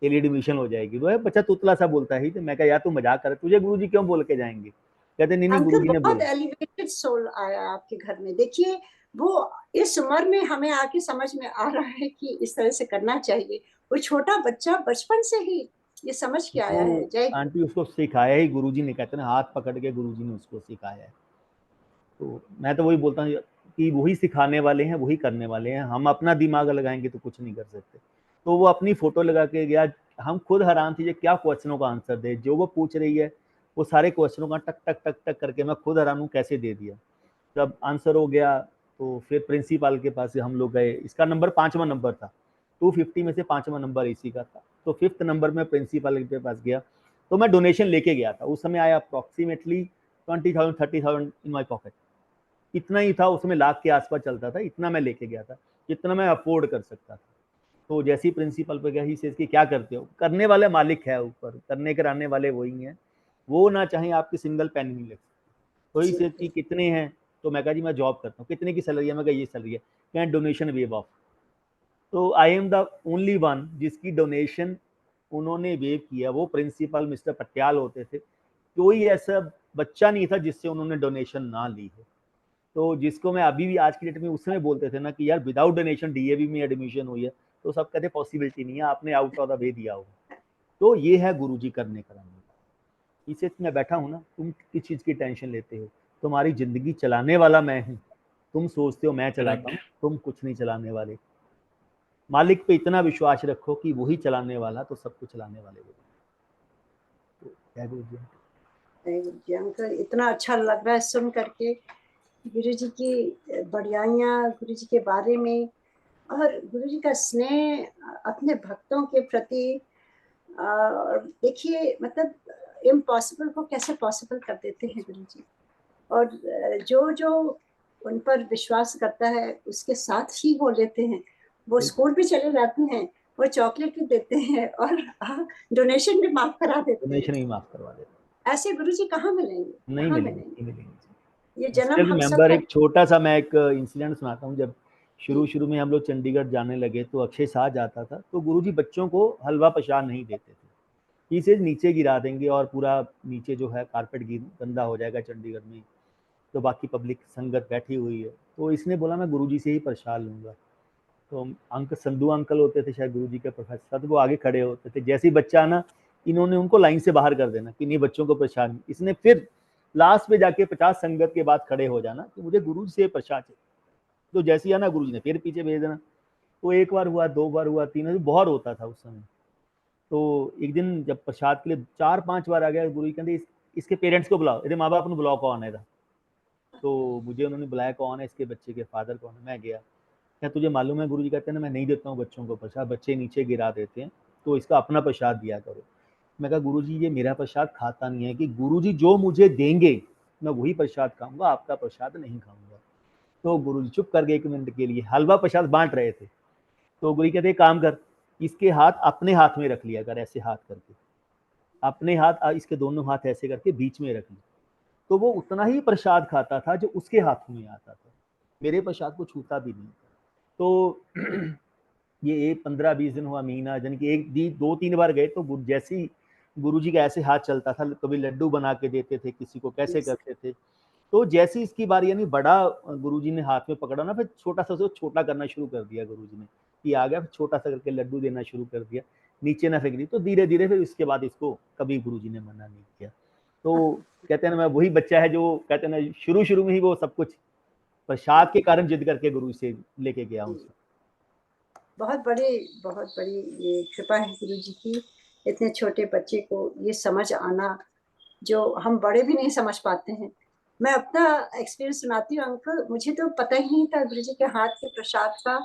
तेरी एडमिशन हो जाएगी। तो बच्चा तुतला सा बोलता है, तो मैं कहा यार तू मजाक कर, तुझे गुरुजी क्यों बोल के जाएंगे? कहते नहीं नहीं अंकल गुरुजी ने बहुत बोला। एलिवेटेड सोल आया आपके घर में। देखिए वो इस उम्र में हमें आके समझ में आ रहा है कि इस तरह से करना चाहिए। वो छोटा बच्चा बचपन से ही ये समझ के आया वो है। जय आंटी उसको सिखाया ही गुरुजी ने, कहते ना हाथ पकड़ के गुरुजी ने उसको सिखाया है। तो मैं तो वही बोलता हूँ कि वही सिखाने वाले हैं, वही करने वाले हैं, हम अपना दिमाग लगाएंगे तो कुछ नहीं कर सकते। तो वो अपनी फोटो लगा के गया, हम खुद हैरान थे क्या क्वेश्चनों का आंसर दे, जो वो पूछ रही है वो सारे क्वेश्चनों का टक टक टक टक करके मैं खुद हैरान हूँ कैसे दे दिया। जब आंसर हो गया तो फिर प्रिंसिपल के पास हम लोग गए, इसका नंबर 5वां नंबर था, 250 में से 5वां नंबर इसी का था। तो 5th नंबर में प्रिंसिपल के पास गया, तो मैं डोनेशन लेके गया था। उस समय आया अप्रोक्सीमेटली 20,000 30,000 इन माई पॉकेट, इतना ही था, उसमें लाख के आसपास चलता था, इतना मैं लेके गया था, जितना मैं अफोर्ड कर सकता था। तो जैसे ही प्रिंसिपल पे गया, ही सेज कि क्या करते हो, करने वाले मालिक है ऊपर, करने कराने वाले वही हैं, वो ना चाहे आपकी सिंगल पेन नहीं लग। तो ही सेज कि कितने हैं, तो मैं कहा जी मैं जॉब करता हूँ, कितने की सैलरी है, मैं कहा ये सैलरी है, क्या डोनेशन वेव ऑफ। तो I am the only one जिसकी डोनेशन उन्होंने वेव किया, वो प्रिंसिपल मिस्टर पटियाल होते थे। कोई ऐसा बच्चा नहीं था जिससे उन्होंने डोनेशन ना ली हो। तो जिसको मैं अभी भी आज की डेट में, उस समय बोलते थे ना कि यार विदाउट डोनेशन DAV में एडमिशन हुई है, तो सब कहते पॉसिबिलिटी नहीं है, आपने आउट ऑफ द वे दिया होगा। तो ये है गुरुजी करने कराने, इसे मैं बैठा हूँ ना, तुम किस चीज की टेंशन लेते हो, तुम्हारी जिंदगी चलाने वाला मैं हूँ। तुम सोचते हो मैं चलाता हूँ, तुम कुछ नहीं चलाने वाले। मालिक पे इतना विश्वास रखो कि वही चलाने वाला, तो सब कुछ चलाने वाले वो। तो क्या गुरुजी। जी अंकल, इतना अच्छा लग रहा है सुन करके गुरु जी की बढ़ियाइयाँ, गुरु जी के बारे में, और गुरु जी का स्नेह अपने भक्तों के प्रति। और देखिए मतलब इम्पॉसिबल को कैसे पॉसिबल कर देते हैं गुरु जी। और जो जो उन पर विश्वास करता है उसके साथ ही वो लेते हैं। वो स्कूल भी चले जाते हैं, वो चॉकलेट भी देते हैं, और डोनेशन भी माफ करा देते हैं। डोनेशन ही माफ करवा देते, ऐसे गुरु जी कहाँ मिलेंगे, नहीं कहाँ मिलेंगे, मिलेंगे। नहीं मिलेंगे। ये जन्म स्टिल हम सब रिमेंबर का। एक छोटा सा मैं एक इंसिडेंट सुनाता हूँ। जब शुरू में हम लोग चंडीगढ़ जाने लगे तो अक्षय शाह जाता था, तो गुरुजी बच्चों को हलवा प्रसाद नहीं देते थे, इसे नीचे गिरा देंगे और पूरा नीचे जो है कारपेट गंदा हो जाएगा चंडीगढ़ में, तो बाकी पब्लिक संगत बैठी हुई है। तो इसने बोला मैं गुरुजी से ही प्रसाद लूंगा। तो संधू अंकल होते थे शायद गुरुजी के प्रोफेसर, तो वो आगे खड़े होते थे, जैसे ही बच्चा आना इन्होंने उनको लाइन से बाहर कर देना कि नहीं बच्चों को प्रसाद। इसने फिर लास्ट में जाके 50 संगत के बाद खड़े हो जाना कि मुझे गुरु से प्रसाद चाहिए। तो जैसे ही आना गुरु जी ने फिर पीछे भेज देना। तो एक बार हुआ, 2 बार हुआ, 3 बार, बहुत होता था उस समय। तो एक दिन जब प्रसाद के लिए 4-5 बार आ गया, गुरु जी कहते इसके पेरेंट्स को बुलाओ, मेरे माँ बाप ने बुलाओ कौन है था। तो मुझे उन्होंने बुलाया, कौन है इसके बच्चे के फादर कौन है। मैं गया, क्या तुझे मालूम है, गुरु जी कहते हैं ना मैं नहीं देता हूँ बच्चों को प्रसाद, बच्चे नीचे गिरा देते हैं, तो इसका अपना प्रसाद दिया करो। मैं कहा गुरुजी ये मेरा प्रसाद खाता नहीं है, कि गुरुजी जो मुझे देंगे मैं वही प्रसाद खाऊंगा, आपका प्रसाद नहीं खाऊंगा। तो गुरुजी चुप कर गए 1 मिनट के लिए, हलवा प्रसाद बांट रहे थे। तो गुरु कहते काम कर, इसके हाथ अपने हाथ में रख लिया कर, ऐसे हाथ करके अपने हाथ, इसके दोनों हाथ ऐसे करके बीच में रख लिया। तो वो उतना ही प्रसाद खाता था जो उसके हाथ में आता था, मेरे प्रसाद को छूता भी नहीं। तो ये 15-20 दिन हुआ, महीना, यानी कि 2-3 बार गए, तो जैसे ही गुरुजी का ऐसे हाथ चलता था, कभी लड्डू बना के देते थे किसी को, कैसे करते थे। तो जैसे इसकी बारी, यानी बड़ा गुरुजी ने हाथ में पकड़ा ना, फिर छोटा सा से छोटा करना शुरू कर दिया गुरुजी ने, कि आ गया, छोटा सा करके लड्डू देना शुरू कर दिया, नीचे ना फेंक दी। तो धीरे धीरे फिर इसके बाद इसको कभी गुरुजी ने मना नहीं किया। तो कहते हैं ना, मैं वही बच्चा है जो कहते हैं ना शुरू में ही वो सब कुछ प्रसाद के कारण जिद करके गुरु से लेके गया हूँ। बहुत बड़ी ये कृपा है गुरु जी की, इतने छोटे बच्चे को ये समझ आना जो हम बड़े भी नहीं समझ पाते हैं। मैं अपना एक्सपीरियंस सुनाती हूँ अंकल। मुझे तो पता ही नहीं था गुरु जी के हाथ के प्रसाद का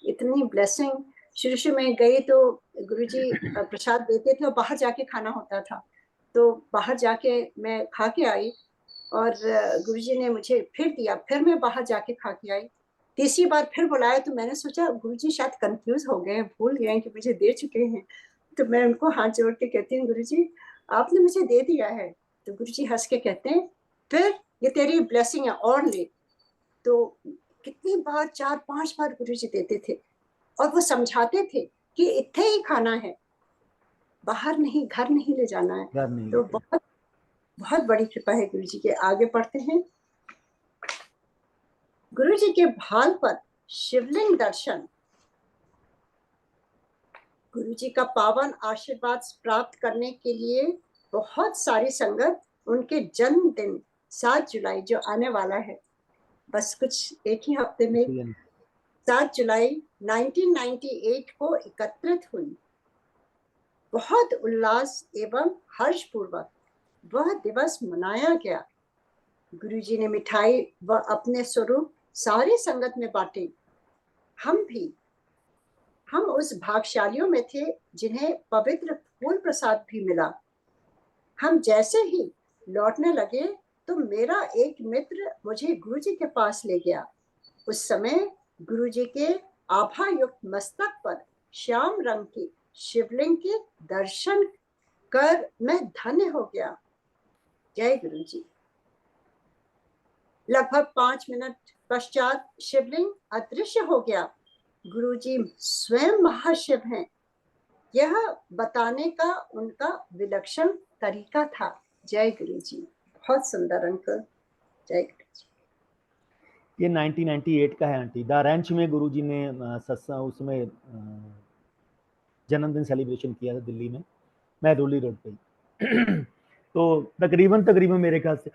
इतनी ब्लेसिंग। शुरू में गई तो गुरु जी प्रसाद देते थे और बाहर जाके खाना होता था, तो बाहर जाके मैं खा के आई, और गुरुजी ने मुझे फिर दिया, फिर मैं बाहर जाके खा के आई। तीसरी बार फिर बुलाया तो मैंने सोचा गुरुजी शायद कंफ्यूज हो गए हैं, भूल गए हैं कि मुझे दे चुके हैं। तो मैं उनको हाथ जोड़ के कहती हूँ गुरुजी आपने मुझे दे दिया है। तो गुरुजी हंस के कहते हैं फिर ये तेरी ब्लेसिंग है और ले। तो कितनी बार 4-5 बार गुरुजी देते थे और वो समझाते थे कि इतने ही खाना है, बाहर नहीं, घर नहीं ले जाना है। घर नहीं तो लेते। बहुत बहुत बड़ी कृपा है गुरुजी के। आगे पढ़ते हैं। गुरुजी के भाल पर शिवलिंग दर्शन। गुरुजी का पावन आशीर्वाद प्राप्त करने के लिए बहुत सारी संगत उनके जन्मदिन 7 जुलाई जो आने वाला है, बस कुछ एक ही हफ्ते में 7 जुलाई 1998 को एकत्रित हुई। बहुत उल्लास एवं हर्षपूर्वक वह दिवस मनाया गया। गुरुजी ने मिठाई व अपने स्वरूप सारी संगत में बांटे। हम उस भाग्यशालियों में थे जिन्हें पवित्र फूल प्रसाद भी मिला। हम जैसे ही लौटने लगे तो मेरा एक मित्र मुझे गुरुजी के पास ले गया। उस समय गुरुजी के आभा युक्त मस्तक पर श्याम रंग की शिवलिंग के दर्शन कर मैं धन्य हो गया। जय गुरुजी। लगभग 5 मिनट पश्चात शिवलिंग अदृश्य हो गया। गुरुजी स्वयं महाशिव हैं, यह बताने का उनका विलक्षण तरीका था। जय गुरुजी। बहुत सुंदर अंकल। जय गुरुजी। ये 1998 का है आंटी। द रैंच में गुरुजी ने सत्संग उसमें जन्मदिन सेलिब्रेशन किया था दिल्ली में, महदोली रोड पे। तो तकरीबन मेरे ख्याल से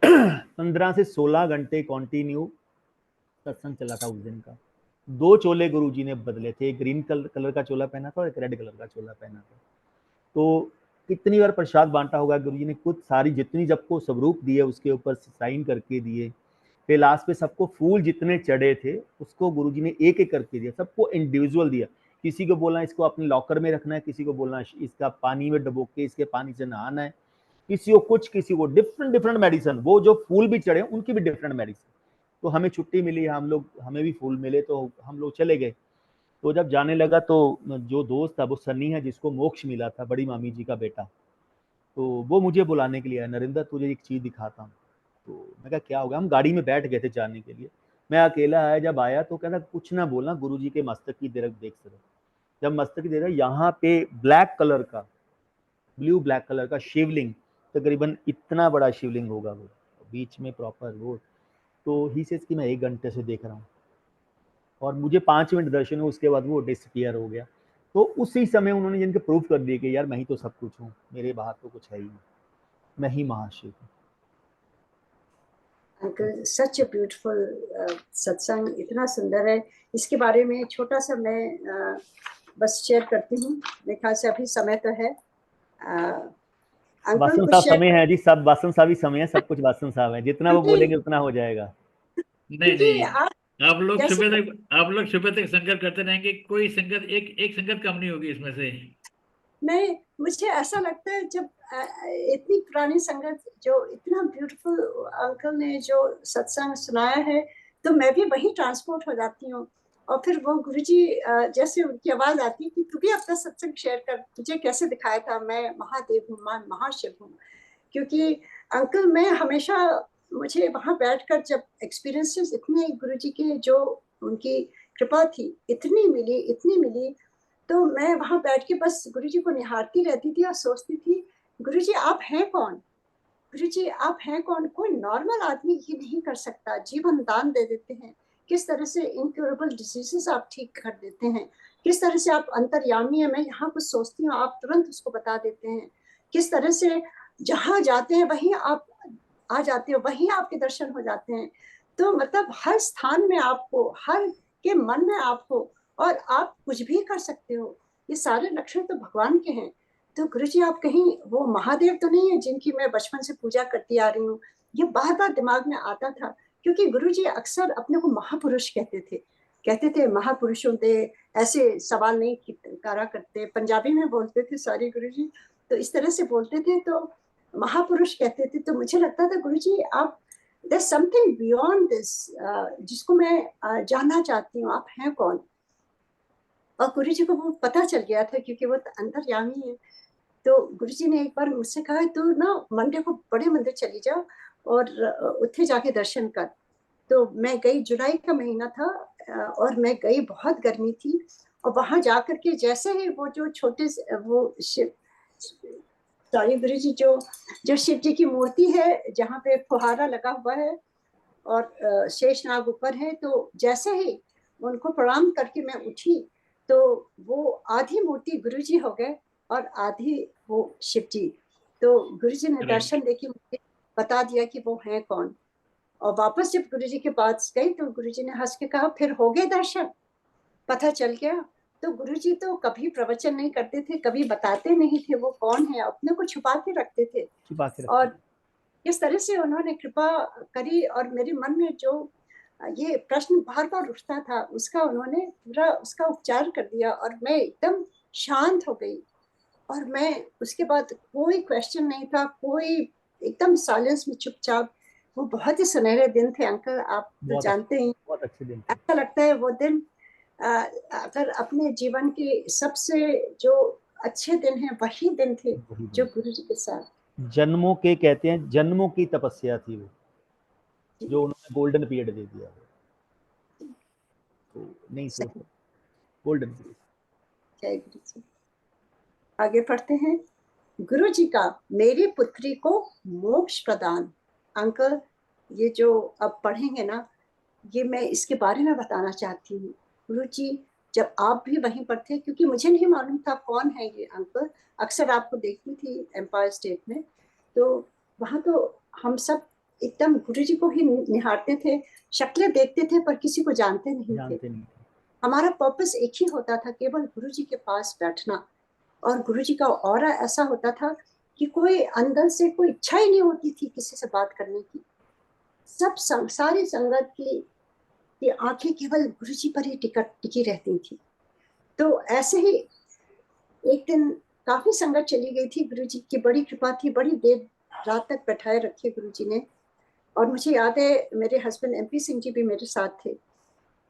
15 से 16 घंटे कंटिन्यू सत्संग चला था उस दिन का। 2 चोले गुरुजी ने बदले थे, एक ग्रीन कलर का चोला पहना था और एक रेड कलर का चोला पहना था। तो कितनी बार प्रसाद बांटा होगा गुरुजी ने, खुद सारी जितनी सबको स्वरूप दिए उसके ऊपर साइन करके दिए। फिर लास्ट पे सबको फूल जितने चढ़े थे उसको गुरुजी ने एक एक करके दिया, सबको इंडिविजुअल दिया। किसी को बोलना इसको अपने लॉकर में रखना है, किसी को बोलना इसका पानी में डुबो के इसके पानी से नहाना है, किसी को कुछ, किसी को डिफरेंट मेडिसिन। वो जो फूल भी चढ़े उनकी भी डिफरेंट मेडिसिन। तो हमें छुट्टी मिली, हमें भी फूल मिले तो हम लोग चले गए। तो जब जाने लगा तो जो दोस्त था वो सन्नी है जिसको मोक्ष मिला था, बड़ी मामी जी का बेटा, तो वो मुझे बुलाने के लिए आया, नरेंद्र तुझे एक चीज दिखाता हूँ। तो मैं कहा क्या होगा। हम गाड़ी में बैठ गए थे जाने के लिए। मैं अकेला आया, जब आया तो कहता कुछ ना बोलना, गुरुजी के मस्तक की तरफ देख सको। जब मस्तक की देखा, यहाँ पे ब्लैक कलर का, ब्लू ब्लैक कलर का शिवलिंग, तकरीबन इतना बड़ा शिवलिंग होगा वो, बीच में प्रॉपर वो। तो ही सेज कि मैं 1 घंटे से देख रहा हूँ और मुझे 5 मिनट दर्शन हुआ, उसके बाद वो डिसअपीयर हो गया। तो उसी समय उन्होंने जिनके प्रूफ कर दिए कि यार मैं ही तो सब कुछ हूँ, मेरे बाहर तो कुछ है ही नहीं, मैं ही महाशिव हूँ। अंकल सच ए ब्यूटीफुल सत्संग, इतना सुंदर है। इसके बारे में छोटा सा मैं बस शेयर करती हूँ। मेरे ख्याल से अभी समय तो है। अंकल वासन कुछ साहब शेयर समय है जी, सब वासन साहब ही समय है, सब कुछ वासन साहब है, जितना वो क्योंकि बोलेंगे उतना हो जाएगा। नहीं क्योंकि नहीं, आप लोग जैसे सुबह तक संगत करते रहेंगे, कोई संगत एक संगत कम नहीं होगी इसमें से। नहीं, मुझे ऐसा लगता है जब इतनी पुरानी संगत जो इतना ब्यूटीफुल अंकल ने जो सत्संग सुनाया है, तो मैं भी वही ट्रांसपोर्ट हो जाती हूँ। और फिर वो गुरुजी जैसे उनकी आवाज आती है कि तू भी अपना सत्संग शेयर कर, तुझे कैसे दिखाया था मैं महादेव हूँ, मैं महाशिव हूँ। क्योंकि अंकल मैं हमेशा, मुझे वहां बैठकर जब एक्सपीरियंसेस इतने गुरुजी के जो उनकी कृपा थी इतनी मिली, तो मैं वहां बैठ के बस गुरुजी को निहारती रहती थी और सोचती थी गुरुजी आप हैं कौन, गुरुजी आप हैं कौन। कोई नॉर्मल आदमी ये नहीं कर सकता, जीवन दान दे देते हैं। किस तरह से इनक्योरेबल डिजीजेस आप ठीक कर देते हैं, किस तरह से आप अंतर्यामी है। मैं यहाँ कुछ सोचती हूँ, आप तुरंत उसको बता देते हैं। किस तरह से जहाँ जाते हैं वहीं आप आ जाते हो, वहीं आपके दर्शन हो जाते हैं। तो मतलब हर स्थान में आपको, हर के मन में आप हो और आप कुछ भी कर सकते हो। ये सारे लक्षण तो भगवान के हैं। तो गुरुजी आप कहीं वो महादेव तो नहीं है जिनकी मैं बचपन से पूजा करती आ रही हूँ। ये बार बार दिमाग में आता था, क्योंकि गुरुजी अक्सर अपने को महापुरुष कहते थे महापुरुषों दे ऐसे सवाल नहीं करा करते। पंजाबी में बोलते थे सारी गुरुजी, तो इस तरह से बोलते थे, तो महापुरुष कहते थे। तो मुझे लगता था गुरुजी आप there's something beyond this, जिसको मैं जानना चाहती हूँ, आप हैं कौन? और गुरुजी को वो पता चल गया था क्योंकि वो अंतर्यामी है। तो गुरुजी ने एक बार मुझसे कहा, तू ना मंडे को बड़े मंदिर चली जा और उत्थे जाके दर्शन कर। तो मैं गई, जुलाई का महीना था और मैं गई, बहुत गर्मी थी, और वहां जाकर के जैसे ही वो जो छोटे वो शिव, सॉरी गुरुजी, जो शिव जी की मूर्ति है जहाँ पे फुहारा लगा हुआ है और शेषनाग ऊपर है, तो जैसे ही उनको प्रणाम करके मैं उठी तो वो आधी मूर्ति गुरुजी हो गए और आधी वो शिव जी। तो गुरुजी ने दर्शन देके मुझे बता दिया कि वो है कौन। और वापस जब गुरुजी के पास गई तो गुरुजी ने हंस के कहा, फिर हो गए दर्शन, पता चल गया? तो गुरुजी तो कभी प्रवचन नहीं करते थे, कभी बताते नहीं थे वो कौन है, अपने को छुपा के रखते थे। और इस तरह से उन्होंने कृपा करी और मेरे मन में जो ये प्रश्न बार बार उठता था उसका उन्होंने पूरा उसका उपचार कर दिया और मैं एकदम शांत हो गई। और मैं उसके बाद कोई क्वेश्चन नहीं था, कोई, एकदम साइलेंस में चुपचाप। वो बहुत ही सुनहरे दिन थे अंकल, आप तो जानते ही। बहुत अच्छे दिन थे। ऐसा लगता है वो दिन अगर अपने जीवन के सबसे जो अच्छे दिन हैं वही दिन थे जो गुरुजी के साथ। जन्मों के, कहते हैं जन्मों की तपस्या थी वो, जो उन्होंने गोल्डन पीरियड दे दिया। तो नहीं सोचो, गोल्डन पीरियड। जय गुरु जी। आगे पढ़ते हैं। गुरु जी का मेरी पुत्री को मोक्ष प्रदान। अंकल, ये जो अब पढ़ेंगे ना, ये मैं इसके बारे में बताना चाहती हूँ। गुरु जी, जब आप भी वहीं पर थे, क्योंकि मुझे नहीं मालूम था कौन है ये अंकल, अक्सर आपको देखती थी एम्पायर स्टेट में, तो वहाँ तो हम सब एकदम गुरु जी को ही निहारते थे, शक्लें देखते थे पर किसी को जानते नहीं थे। हमारा पर्पस एक ही होता था, केवल गुरु जी के पास बैठना। और गुरु जी का ऑरा ऐसा होता था कि कोई अंदर से कोई इच्छा ही नहीं होती थी किसी से बात करने की। सब सारी संगत की आंखें केवल गुरु जी पर ही टिकी रहती थी। तो ऐसे ही एक दिन काफी संगत चली गई थी, गुरु जी की बड़ी कृपा थी, बड़ी देर रात तक बैठाए रखे गुरु जी ने। और मुझे याद है मेरे हस्बैंड MP सिंह जी भी मेरे साथ थे।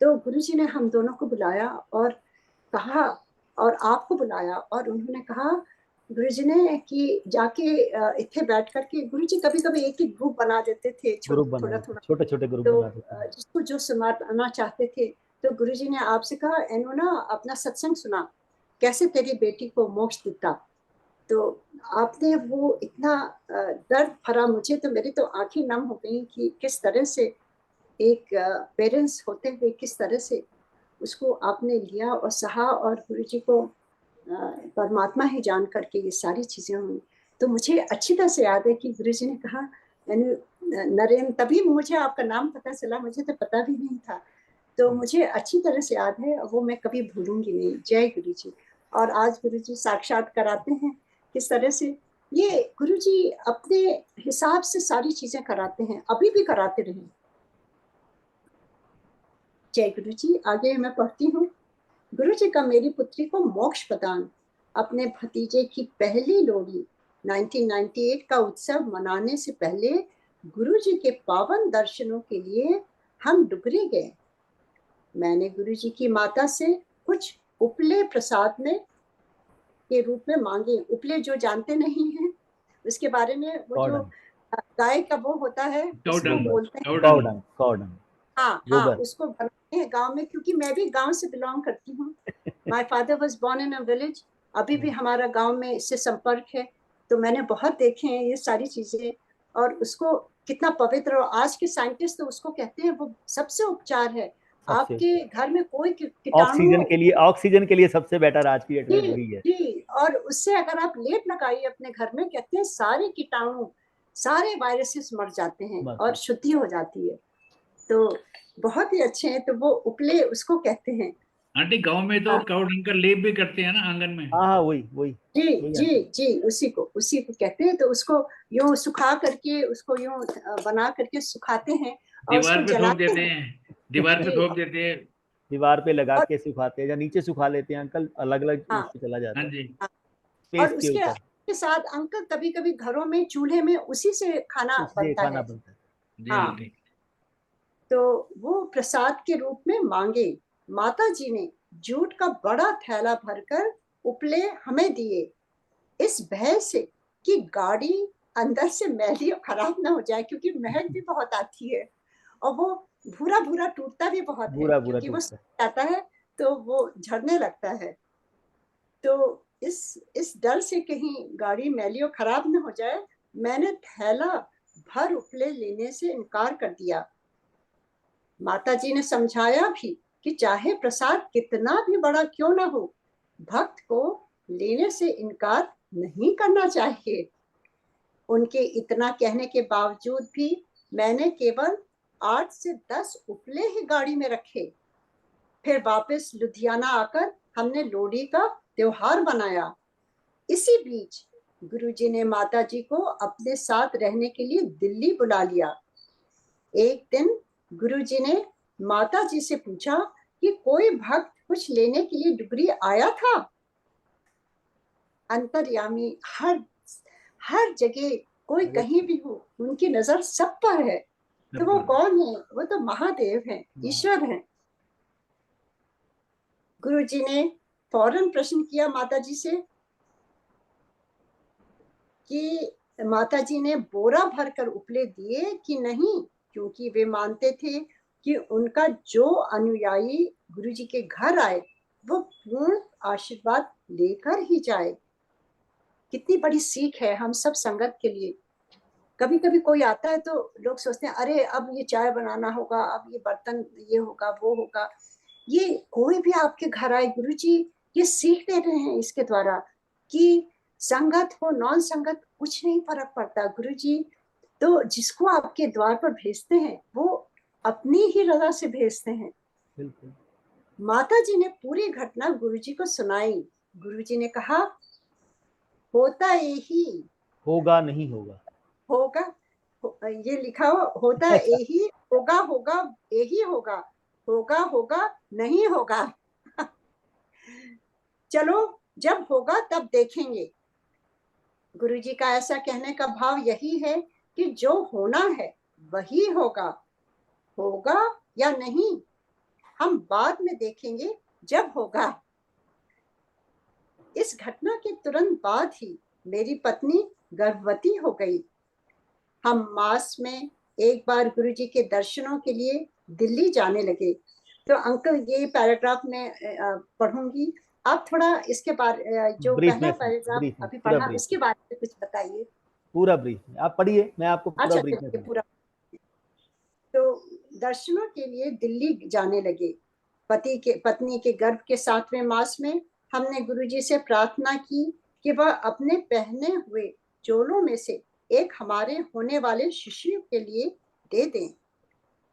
तो गुरु जी ने हम दोनों को बुलाया और कहा, और आपको बुलाया, और उन्होंने कहा गुरुजी ने कि जाके इथे बैठ करके, गुरुजी कभी कभी एक एक ग्रुप बना देते थे, थोड़ा थोड़ा छोटे छोटे ग्रुप तो बना देते थे। जिसको जो सुनाना चाहते थे। तो गुरुजी ने आपसे कहा, एनो ना अपना सत्संग सुना, कैसे तेरी बेटी को मोक्ष दिता। तो आपने वो इतना दर्द भरा, मुझे तो, मेरी तो आंखें नम हो गई कि किस तरह से एक पेरेंट्स होते हुए किस तरह से उसको आपने लिया और सहा, और गुरुजी को परमात्मा ही जान करके ये सारी चीजें हुई। तो मुझे अच्छी तरह से याद है कि गुरुजी ने कहा, नरेंद्र, तभी मुझे आपका नाम पता चला, मुझे तो पता भी नहीं था। तो मुझे अच्छी तरह से याद है, वो मैं कभी भूलूंगी नहीं। जय गुरु जी। और आज गुरु जी साक्षात कराते हैं किस तरह से। ये गुरु जी अपने हिसाब से सारी चीजें कराते हैं, अभी भी कराते रहे। जय गुरु जी। आगे मैं पढ़ती हूँ। गुरु जी का मेरी पुत्री को मोक्ष प्रदान। अपने भतीजे की पहली लोरी 1998 का उत्सव मनाने से पहले गुरु जी के पावन दर्शनों के लिए हम डुगरी गए। मैंने गुरु जी की माता से कुछ उपले प्रसाद में के रूप में मांगे। उपले जो जानते नहीं हैं उसके बारे में, वो जो गाय का वो होता है, उसको बोलते हैं हाँ हाँ, उसको बनाते हैं गांव में, क्योंकि मैं भी गांव से बिलोंग करती हूँ। My father was born in a village. अभी भी हमारा गांव में इससे संपर्क है। तो मैंने बहुत देखे हैं ये सारी चीजें, और उसको कितना पवित्र, और आज के साइंटिस्ट तो उसको कहते हैं वो सबसे उपचार है। आपके घर में कोई कीटाणु, ऑक्सीजन के लिए सबसे बेटर आज की डेट में वही है जी। और उससे अगर आप लेप लगाइए अपने घर में, कहते हैं सारे कीटाणु, सारे वायरसेस मर जाते हैं और शुद्धि हो जाती है। तो बहुत ही अच्छे हैं। तो वो उपले उसको कहते हैं। आंटी, गांव में तो काऊ डंग का लेप भी करते हैं ना आंगन में। हाँ वही जी जी जी, उसी को कहते हैं। तो उसको यूं सुखा करके, उसको यूं बना करके सुखाते हैं और दीवार उसको पे थोप जलाते देते हैं। हैं, दीवार पे थोप देते हैं, दीवार पे लगा के सुखाते हैं या नीचे सुखा लेते हैं अंकल, अलग अलग उससे चला जाता है। हाँ। और उसके साथ अंकल कभी कभी घरों में चूल्हे में उसी से खाना बनता है। जी हाँ। आंटी। तो वो प्रसाद के रूप में मांगे। माता जी ने जूट का बड़ा थैला भरकर उपले हमें दिए, इस भय से कि गाड़ी अंदर से मैली और खराब ना हो जाए, क्योंकि महक भी बहुत आती है और वो भूरा भूरा टूटता भी बहुत है, बुरा बुरा क्योंकि वो टूटता है। जाता है तो वो झड़ने लगता है। तो इस डर से कहीं गाड़ी मैली और खराब ना हो जाए, मैंने थैला भर उपले लेने से इनकार कर दिया। माता जी ने समझाया भी कि चाहे प्रसाद कितना भी बड़ा क्यों ना हो, भक्त को लेने से इनकार नहीं करना चाहिए। उनके इतना कहने के बावजूद भी मैंने केवल 8 से 10 उपले ही गाड़ी में रखे। फिर वापस लुधियाना आकर हमने लोहड़ी का त्योहार मनाया। इसी बीच गुरुजी ने माता जी को अपने साथ रहने के लिए दिल्ली बुला लिया। एक दिन गुरुजी ने माता जी से पूछा कि कोई भक्त कुछ लेने के लिए डुगरी आया था। अंतर्यामी हर हर जगह, कोई अरे कहीं भी हो, उनकी नजर सब पर है। तो वो कौन है? वो तो महादेव हैं, ईश्वर हैं। गुरुजी ने फौरन प्रश्न किया माता जी से कि माता जी ने बोरा भरकर उपले दिए कि नहीं, क्योंकि वे मानते थे कि उनका जो अनुयायी गुरुजी के घर आए वो पूर्ण आशीर्वाद लेकर ही जाए। कितनी बड़ी सीख है हम सब संगत के लिए। कभी कभी कोई आता है तो लोग सोचते हैं अरे अब ये चाय बनाना होगा, अब ये बर्तन ये होगा वो होगा। ये कोई भी आपके घर आए, गुरुजी ये सीख दे रहे हैं इसके द्वारा कि संगत हो नॉन संगत कुछ नहीं फर्क पड़ता। गुरुजी तो जिसको आपके द्वार पर भेजते हैं वो अपनी ही रजा से भेजते हैं। बिल्कुल। माता जी ने पूरी घटना गुरुजी को सुनाई। गुरुजी ने कहा होता यही होगा नहीं होगा। होगा, ये लिखा हो, होता यही होगा, होगा यही होगा, होगा होगा नहीं होगा। चलो जब होगा तब देखेंगे। गुरुजी का ऐसा कहने का भाव यही है कि जो होना है वही होगा, होगा या नहीं हम बाद में देखेंगे जब होगा। इस घटना के तुरंत बाद ही मेरी पत्नी गर्भवती हो गई। हम मास में एक बार गुरुजी के दर्शनों के लिए दिल्ली जाने लगे। तो अंकल ये पैराग्राफ में पढ़ूंगी, आप थोड़ा इसके बारे जो ब्रीफ पहला में पैराग्राफ ब्रीफ में अभी पूरा पढ़ा ब्रीफ उसके में बारे में कुछ बताइए। पूरा ब्रीफ में आप पढ़िए, मैं आपको पूरा अच्छा ब्रीफ में चलिए सुना। पूरा। तो दर्शनों के लिए दिल्ली जाने लगे। पत्नी के गर्भ के 7वें मास में हमने गुरुजी से प्रार्थना की कि वह अपने पहने हुए चोलों में से एक हमारे होने वाले शिष्य के लिए दे दें।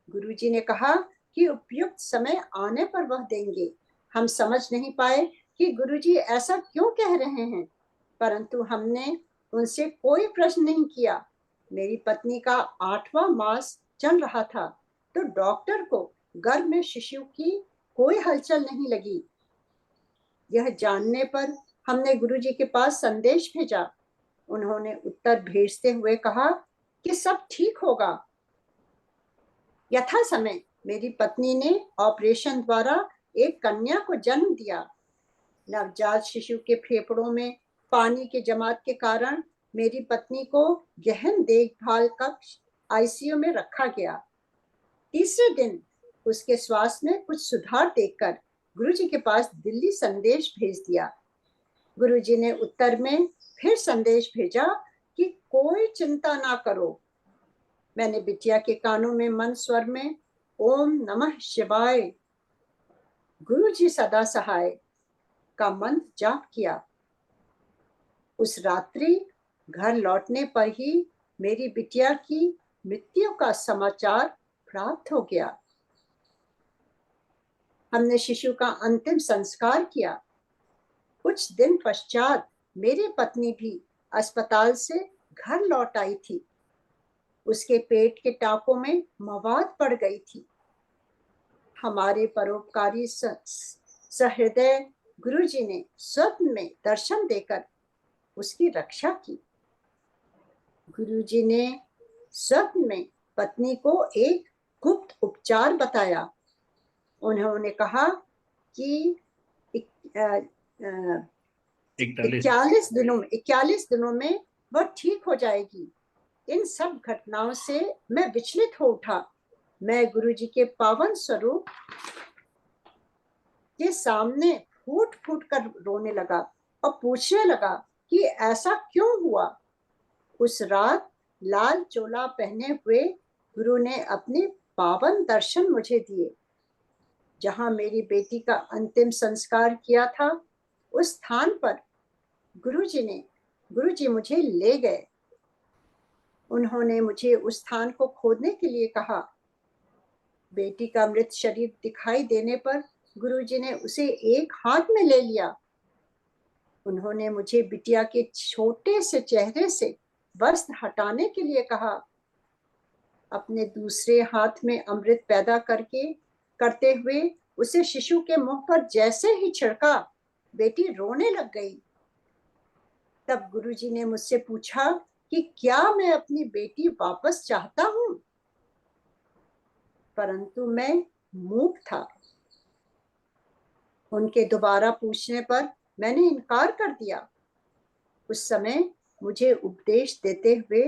गुरुजी ने कहा कि उपयुक्त समय आने पर वह देंगे। हम समझ नहीं पाए कि गुरुजी ऐसा क्यों कह रहे हैं, परंतु हमने उनसे कोई प्रश्न नहीं किया। मेरी पत्नी का 8वां मास चल रहा था तो डॉक्टर को गर्भ में शिशु की कोई हलचल नहीं लगी। यह जानने पर हमने गुरुजी के पास संदेश भेजा। उन्होंने उत्तर भेजते हुए कहा कि सब ठीक होगा। यथा समय मेरी पत्नी ने ऑपरेशन द्वारा एक कन्या को जन्म दिया। नवजात शिशु के फेफड़ों में पानी के जमात के कारण मेरी पत्नी को गहन देखभाल कक्ष आईसीयू में रखा गया। तीसरे दिन उसके स्वास्थ्य में कुछ सुधार देखकर गुरुजी के पास दिल्ली संदेश भेज दिया। गुरुजी ने उत्तर में फिर संदेश भेजा कि कोई चिंता ना करो। मैंने बिटिया के कानों में मन स्वर में ओम नमः शिवाय गुरुजी सदा सहाय का मंत्र जाप किया। उस रात्रि घर लौटने पर ही मेरी बिटिया की मृत्यु का समाचार प्राप्त हो गया। हमने शिशु का अंतिम संस्कार किया। कुछ दिन पश्चात मेरी पत्नी भी अस्पताल से घर लौट आई थी। उसके पेट के टांकों में मवाद पड़ गई थी। हमारे परोपकारी सहृदय गुरुजी ने स्वप्न में दर्शन देकर उसकी रक्षा की। गुरुजी ने स्वप्न में पत्नी को एक गुप्त उपचार बताया। उन्होंने कहा कि 41 दिनों में वह ठीक हो जाएगी। इन सब घटनाओं से मैं विचलित हो उठा। मैं गुरुजी के पावन स्वरूप के सामने फूट फूट कर रोने लगा और पूछने लगा कि ऐसा क्यों हुआ। उस रात लाल चोला पहने हुए गुरु ने अपने पावन दर्शन मुझे दिए। जहां मेरी बेटी का अंतिम संस्कार किया था, उस स्थान पर गुरुजी मुझे ले गए। उन्होंने मुझे उस स्थान को खोदने के लिए कहा। बेटी का मृत शरीर दिखाई देने पर गुरुजी ने उसे एक हाथ में ले लिया। उन्होंने मुझे बिटिया के छोटे से चेहरे से वस्त्र हटाने के लिए कहा। अपने दूसरे हाथ में अमृत पैदा करते हुए उसे शिशु के मुंह पर जैसे ही छिड़का, बेटी रोने लग गई। तब गुरुजी ने मुझसे पूछा कि क्या मैं अपनी बेटी वापस चाहता हूं, परंतु मैं मूक था। उनके दोबारा पूछने पर मैंने इनकार कर दिया। उस समय मुझे उपदेश देते हुए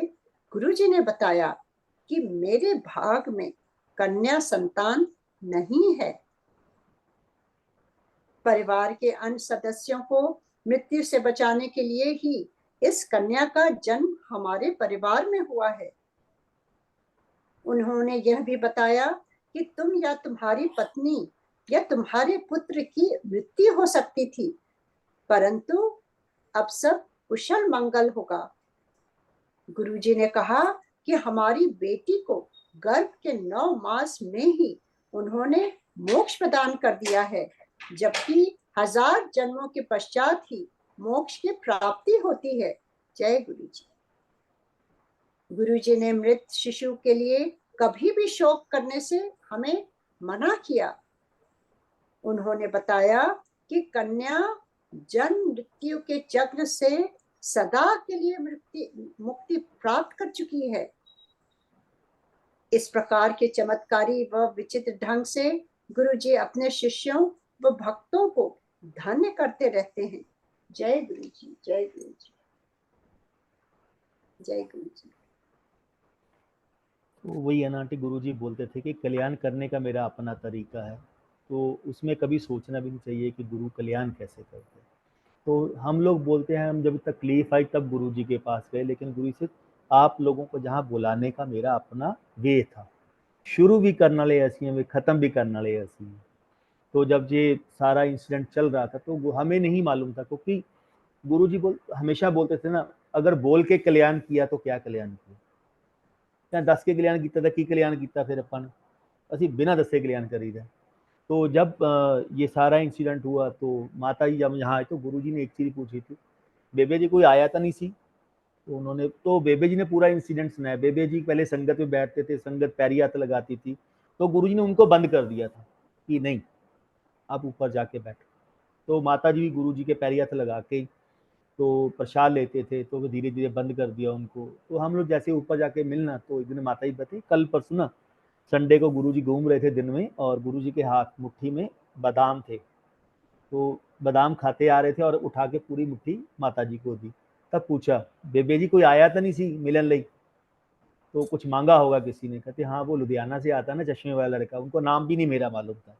गुरुजी ने बताया कि मेरे भाग में कन्या संतान नहीं है। परिवार के अन्य सदस्यों को मृत्यु से बचाने के लिए ही इस कन्या का जन्म हमारे परिवार में हुआ है। उन्होंने यह भी बताया कि तुम या तुम्हारी पत्नी या तुम्हारे पुत्र की मृत्यु हो सकती थी, परंतु अब सब कुशल मंगल होगा। गुरुजी ने कहा कि हमारी बेटी को गर्भ के 9 मास में ही उन्होंने मोक्ष प्रदान कर दिया है, जबकि 1000 जन्मों के पश्चात ही मोक्ष की प्राप्ति होती है। जय गुरुजी। गुरुजी ने मृत शिशु के लिए कभी भी शोक करने से हमें मना किया। उन्होंने बताया कि कन्या जन्म मृत्यु के चक्र से सदा के लिए मुक्ति प्राप्त कर चुकी है। इस प्रकार के चमत्कारी व विचित्र ढंग से गुरुजी अपने शिष्यों व भक्तों को धन्य करते रहते हैं। जय गुरुजी, जय गुरुजी, जय गुरुजी। तो वही है ना आंटी, गुरुजी बोलते थे कि कल्याण करने का मेरा अपना तरीका है, तो उसमें कभी सोचना भी नहीं चाहिए कि गुरु कल्याण कैसे करते हैं। तो हम लोग बोलते हैं हम जब तकलीफ आई तब गुरुजी के पास गए, लेकिन गुरु से आप लोगों को जहाँ बुलाने का मेरा अपना वे था। शुरू भी करने वाले ऐसी हैं, वे ख़त्म भी करने वाले ऐसी हैं। तो जब ये सारा इंसिडेंट चल रहा था तो हमें नहीं मालूम था, क्योंकि गुरुजी हमेशा बोलते थे ना, अगर बोल के कल्याण किया तो क्या कल्याण किया, ਜਾਂ ਦੱਸ के कल्याण किया था, की कल्याण किया फिर अपन असी बिना दसे कल्याण करी था। तो जब ये सारा इंसिडेंट हुआ तो माता जी जब यहाँ आए तो गुरुजी ने एक चीज़ पूछी थी, बेबे जी कोई आया तो नहीं सी? तो उन्होंने तो बेबे जी ने पूरा इंसिडेंट सुनाया। बेबे जी पहले संगत में बैठते थे, संगत पैरी हाथ लगाती थी, तो गुरुजी ने उनको बंद कर दिया था कि नहीं आप ऊपर जाके बैठो। तो माता जी भी गुरुजी के पैरी हाथ लगा के तो प्रसाद लेते थे, तो धीरे धीरे बंद कर दिया उनको। तो हम लोग जैसे ऊपर जाके मिलना, तो एक दिन माता जी बताई कल परसों ना संडे को गुरुजी घूम रहे थे दिन में, और गुरुजी के हाथ मुट्ठी में बादाम थे, तो बादाम खाते आ रहे थे और उठा के पूरी मुट्ठी माता जी को दी। तब पूछा बेबे जी कोई आया तो नहीं सी मिलन लई? तो कुछ मांगा होगा किसी ने। कहते हाँ वो लुधियाना से आता ना चश्मे वाला लड़का, उनको नाम भी नहीं मेरा मालूम था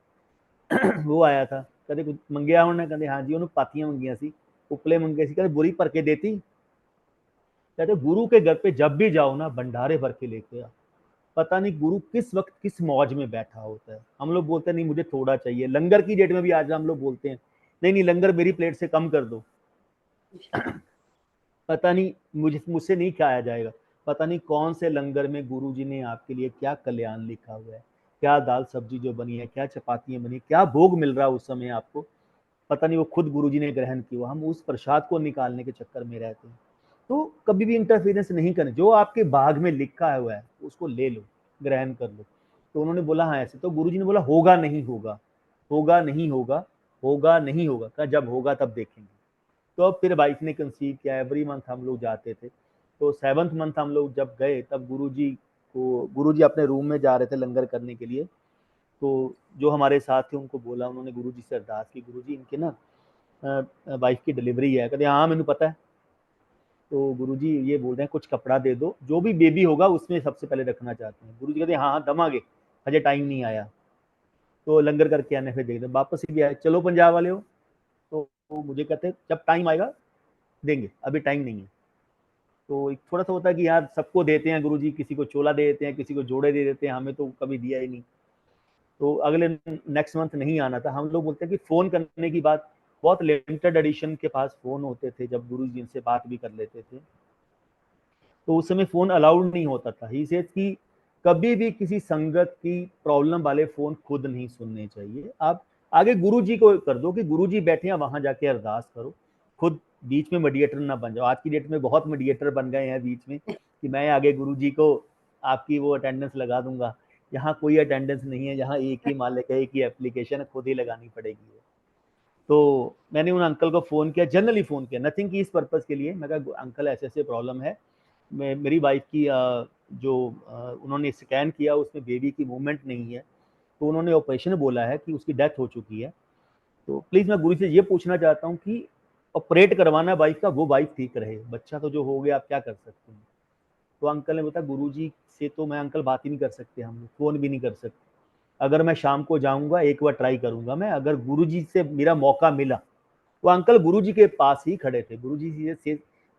वो आया था। कहते कुछ मंगया उन्होंने? कहते हाँ जी उन्होंने पातियां मंगिया सी, उपले मंगे सी। कहते बुरी भर के देती? कहते गुरु के घर पे जब भी जाओ ना भंडारे भर के लेके आ। पता नहीं गुरु किस वक्त किस मौज में बैठा होता है। हम लोग बोलते हैं नहीं मुझे थोड़ा चाहिए, लंगर की डेट में भी आज हम लोग बोलते हैं नहीं नहीं लंगर मेरी प्लेट से कम कर दो पता नहीं मुझसे नहीं खाया जाएगा। पता नहीं कौन से लंगर में गुरुजी ने आपके लिए क्या कल्याण लिखा हुआ है, क्या दाल सब्जी जो बनी है, क्या चपातियां बनी, क्या भोग मिल रहा है उस समय आपको, पता नहीं वो खुद गुरुजी ने ग्रहण किया। हम उस प्रसाद को निकालने के चक्कर में रहते हैं। तो कभी भी इंटरफेरेंस नहीं करना, जो आपके भाग में लिखा हुआ है उसको ले लो, ग्रहण कर लो। तो उन्होंने बोला हाँ ऐसे। तो गुरुजी ने बोला होगा नहीं होगा, होगा नहीं होगा, होगा नहीं होगा, कहा जब होगा तब देखेंगे। तो अब फिर वाइफ ने कंसीव किया। एवरी मंथ हम लोग जाते थे। तो 7th मंथ हम लोग जब गए तब गुरुजी तो गुरुजी अपने रूम में जा रहे थे लंगर करने के लिए, तो जो हमारे साथ थे उनको बोला, उन्होंने गुरुजी से अरदास की, गुरुजी इनके ना वाइफ की डिलीवरी है। कहते हाँ मैंने पता है। तो गुरुजी ये बोल रहे हैं कुछ कपड़ा दे दो, जो भी बेबी होगा उसमें सबसे पहले रखना चाहते हैं। गुरुजी कहते हैं हाँ हाँ दम आगे, अजय टाइम नहीं आया। तो लंगर करके आने फिर देख दे, वापस भी आए, चलो पंजाब वाले हो। तो मुझे कहते हैं जब टाइम आएगा देंगे, अभी टाइम नहीं है। तो एक थोड़ा सा होता है कि यार सबको देते हैं गुरुजी, किसी को चोला दे देते हैं, किसी को जोड़े दे देते हैं, हमें तो कभी दिया ही नहीं। तो अगले नेक्स्ट मंथ नहीं आना था। हम लोग बोलते हैं कि फ़ोन करने की बात, बहुत लिमिटेड एडिशन के पास फ़ोन होते थे, जब गुरुजी इनसे बात भी कर लेते थे, तो उस समय फ़ोन अलाउड नहीं होता था। ही सेड कि कभी भी किसी संगत की प्रॉब्लम वाले फ़ोन खुद नहीं सुनने चाहिए। आप आगे गुरुजी को कर दो कि गुरुजी बैठे हैं, वहाँ जाके अरदास करो, खुद बीच में मीडिएटर ना बन जाओ। आज की डेट में बहुत मीडिएटर बन गए हैं बीच में कि मैं आगे गुरुजी को आपकी वो अटेंडेंस लगा दूंगा। यहाँ कोई अटेंडेंस नहीं है, यहाँ एक ही मालिक है, एक ही एप्लीकेशन है, खुद ही लगानी पड़ेगी। तो मैंने उन अंकल को फ़ोन किया, जनरली फ़ोन किया, नथिंग की इस पर्पज़ के लिए। मैं कहा अंकल ऐसे ऐसे प्रॉब्लम है, मेरी वाइफ की जो उन्होंने स्कैन किया उसमें बेबी की मूवमेंट नहीं है, तो उन्होंने ऑपरेशन बोला है कि उसकी डेथ हो चुकी है। तो प्लीज़ मैं गुरु से ये पूछना चाहता हूँ कि ऑपरेट करवाना वाइफ का, वो वाइफ ठीक रहे, बच्चा तो जो हो गया आप क्या कर सकते हैं। तो अंकल ने बताया गुरुजी से तो मैं अंकल बात ही नहीं कर सकते, हम फ़ोन भी नहीं कर सकते। अगर मैं शाम को जाऊंगा एक बार ट्राई करूंगा मैं, अगर गुरुजी से मेरा मौका मिला। तो अंकल गुरुजी के पास ही खड़े थे, गुरुजी से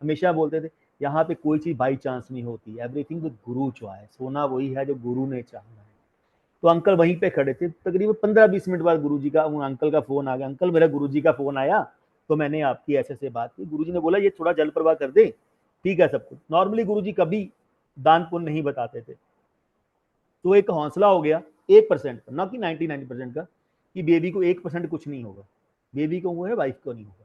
हमेशा बोलते थे यहाँ पे कोई चीज बाई चांस नहीं होती, एवरीथिंग विद गुरु चॉइस, होना वही है जो गुरु ने चाहना है। तो अंकल वहीं पे खड़े थे। तकरीबन 15-20 मिनट बाद गुरुजी का, उन अंकल का फोन आ गया, अंकल मेरा गुरुजी का फोन आया, तो मैंने आपकी ऐसे से बात की। गुरुजी ने बोला ये थोड़ा जल प्रवाह कर दे, ठीक है सब कुछ। नॉर्मली गुरुजी कभी दान पुण्य नहीं बताते थे। तो एक हौसला हो गया 1% का, ना कि 99% का, कि बेबी को 1% कुछ नहीं होगा, बेबी को हुआ है, वाइफ को नहीं होगा।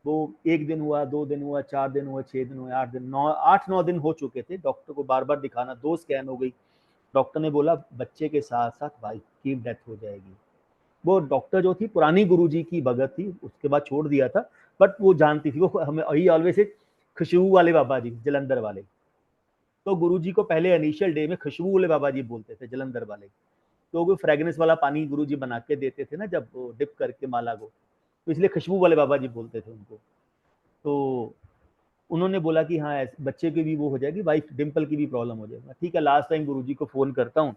वो 1 दिन हुआ, 2 दिन हुआ, 4 दिन हुआ, 6 दिन हुए, 8 दिन, 8-9 दिन हो चुके थे। डॉक्टर को बार बार दिखाना, 2 स्कैन हो गई। डॉक्टर ने बोला बच्चे के साथ साथ वाइफ की डेथ हो जाएगी। वो डॉक्टर जो थी पुरानी गुरुजी की भगत थी, उसके बाद छोड़ दिया था, बट वो जानती थी। वो हमें ही ऑलवेज से खुशबू वाले बाबा जी, जलंधर वाले, तो गुरुजी को पहले इनिशियल डे में खुशबू वाले बाबा जी बोलते थे, जलंधर वाले। तो वो फ्रेगनेंस वाला पानी गुरुजी बना के देते थे ना, जब वो डिप करके माला को, तो इसलिए खुशबू वाले बाबा जी बोलते थे उनको। तो उन्होंने बोला कि हाँ बच्चे की भी वो हो जाएगी, वाइफ डिम्पल की भी प्रॉब्लम हो जाएगी। ठीक है, लास्ट टाइम गुरुजी को फ़ोन करता हूँ।